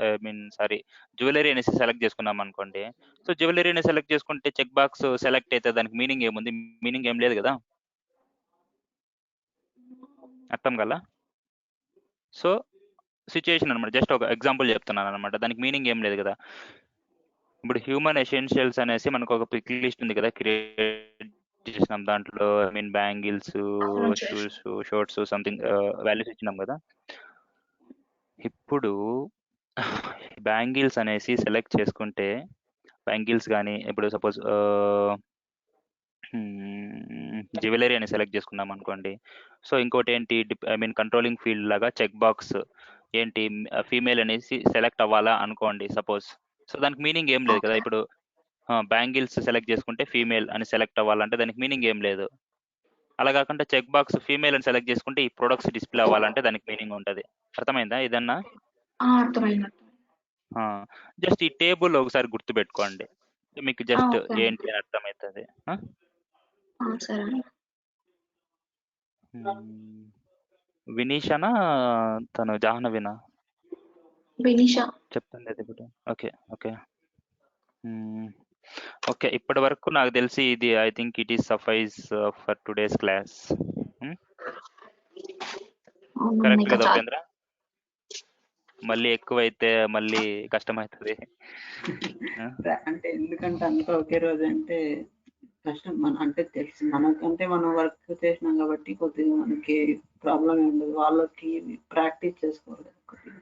జ్యువెలరీ అనేసి సెలెక్ట్ చేసుకున్నాం అనుకోండి. సో జ్యువెలరీ అనేది సెలెక్ట్ చేసుకుంటే చెక్ బాక్స్ సెలెక్ట్ అయితే దానికి మీనింగ్ ఏముంది? మీనింగ్ ఏం లేదు కదా. అర్థం కదా? సో సిచ్యుయేషన్ అనమాట, జస్ట్ ఒక ఎగ్జాంపుల్ చెప్తున్నాను అనమాట, దానికి మీనింగ్ ఏం లేదు కదా. ఇప్పుడు హ్యూమన్ ఎసెన్షియల్స్ అనేసి మనకు ఒక పిక్ లిస్ట్ ఉంది కదా, క్రియేట్ చేసినాం. దాంట్లో bangles, shoes, shorts, something values ఇచ్చినాం కదా. ఇప్పుడు బ్యాంగిల్స్ అనేసి సెలెక్ట్ చేసుకుంటే బ్యాంగిల్స్ కానీ, ఇప్పుడు సపోజ్ జ్యువెలరీ అని సెలెక్ట్ చేసుకున్నాం అనుకోండి. సో ఇంకోటి ఏంటి, కంట్రోలింగ్ ఫీల్డ్ లాగా చెక్ బాక్స్ ఏంటి, ఫీమేల్ అనేసి సెలెక్ట్ అవ్వాలా అనుకోండి సపోజ్. సో దానికి మీనింగ్ ఏం లేదు కదా. ఇప్పుడు బ్యాంగిల్స్ సెలెక్ట్ చేసుకుంటే ఫీమేల్ అని సెలెక్ట్ అవ్వాలంటే దానికి మీనింగ్ ఏం లేదు. అలా కాకుండా చెక్ బాక్స్ ఫీమేల్ అని సెలెక్ట్ చేసుకుంటే ఈ ప్రొడక్ట్స్ డిస్ప్లే అవ్వాలంటే దానికి మీనింగ్ ఉంటుంది. అర్థమైందా ఇదన్నా? అర్థమైంది. జస్ట్ ఈ టేబుల్ ఒకసారి గుర్తు పెట్టుకోండి, మీకు జస్ట్ ఏంటి అని అర్థమవుతుంది. సరే. వినీషనా తను జాహ్నవినా? వినీషా చెప్తుంది అది ఇప్పుడు. Okay okay okay. ఇప్పటి వరకు నాకు తెలిసి ఇది I think it is suffice for today's class. Correct కదా ఉపేంద్ర? మళ్ళీ ఎక్కువైతే మళ్ళీ కష్టమవుతుంది. అంటే ఎందుకంటే అంతా ఒకే రోజు అంటే కష్టం. అంటే తెలిసి మనకంటే మనం వర్క్ చేసినాం కాబట్టి కొద్దిగా మనకి ప్రాబ్లం ఉండదు. వాళ్ళకి ప్రాక్టీస్ చేసుకోవాలి కొద్దిగా.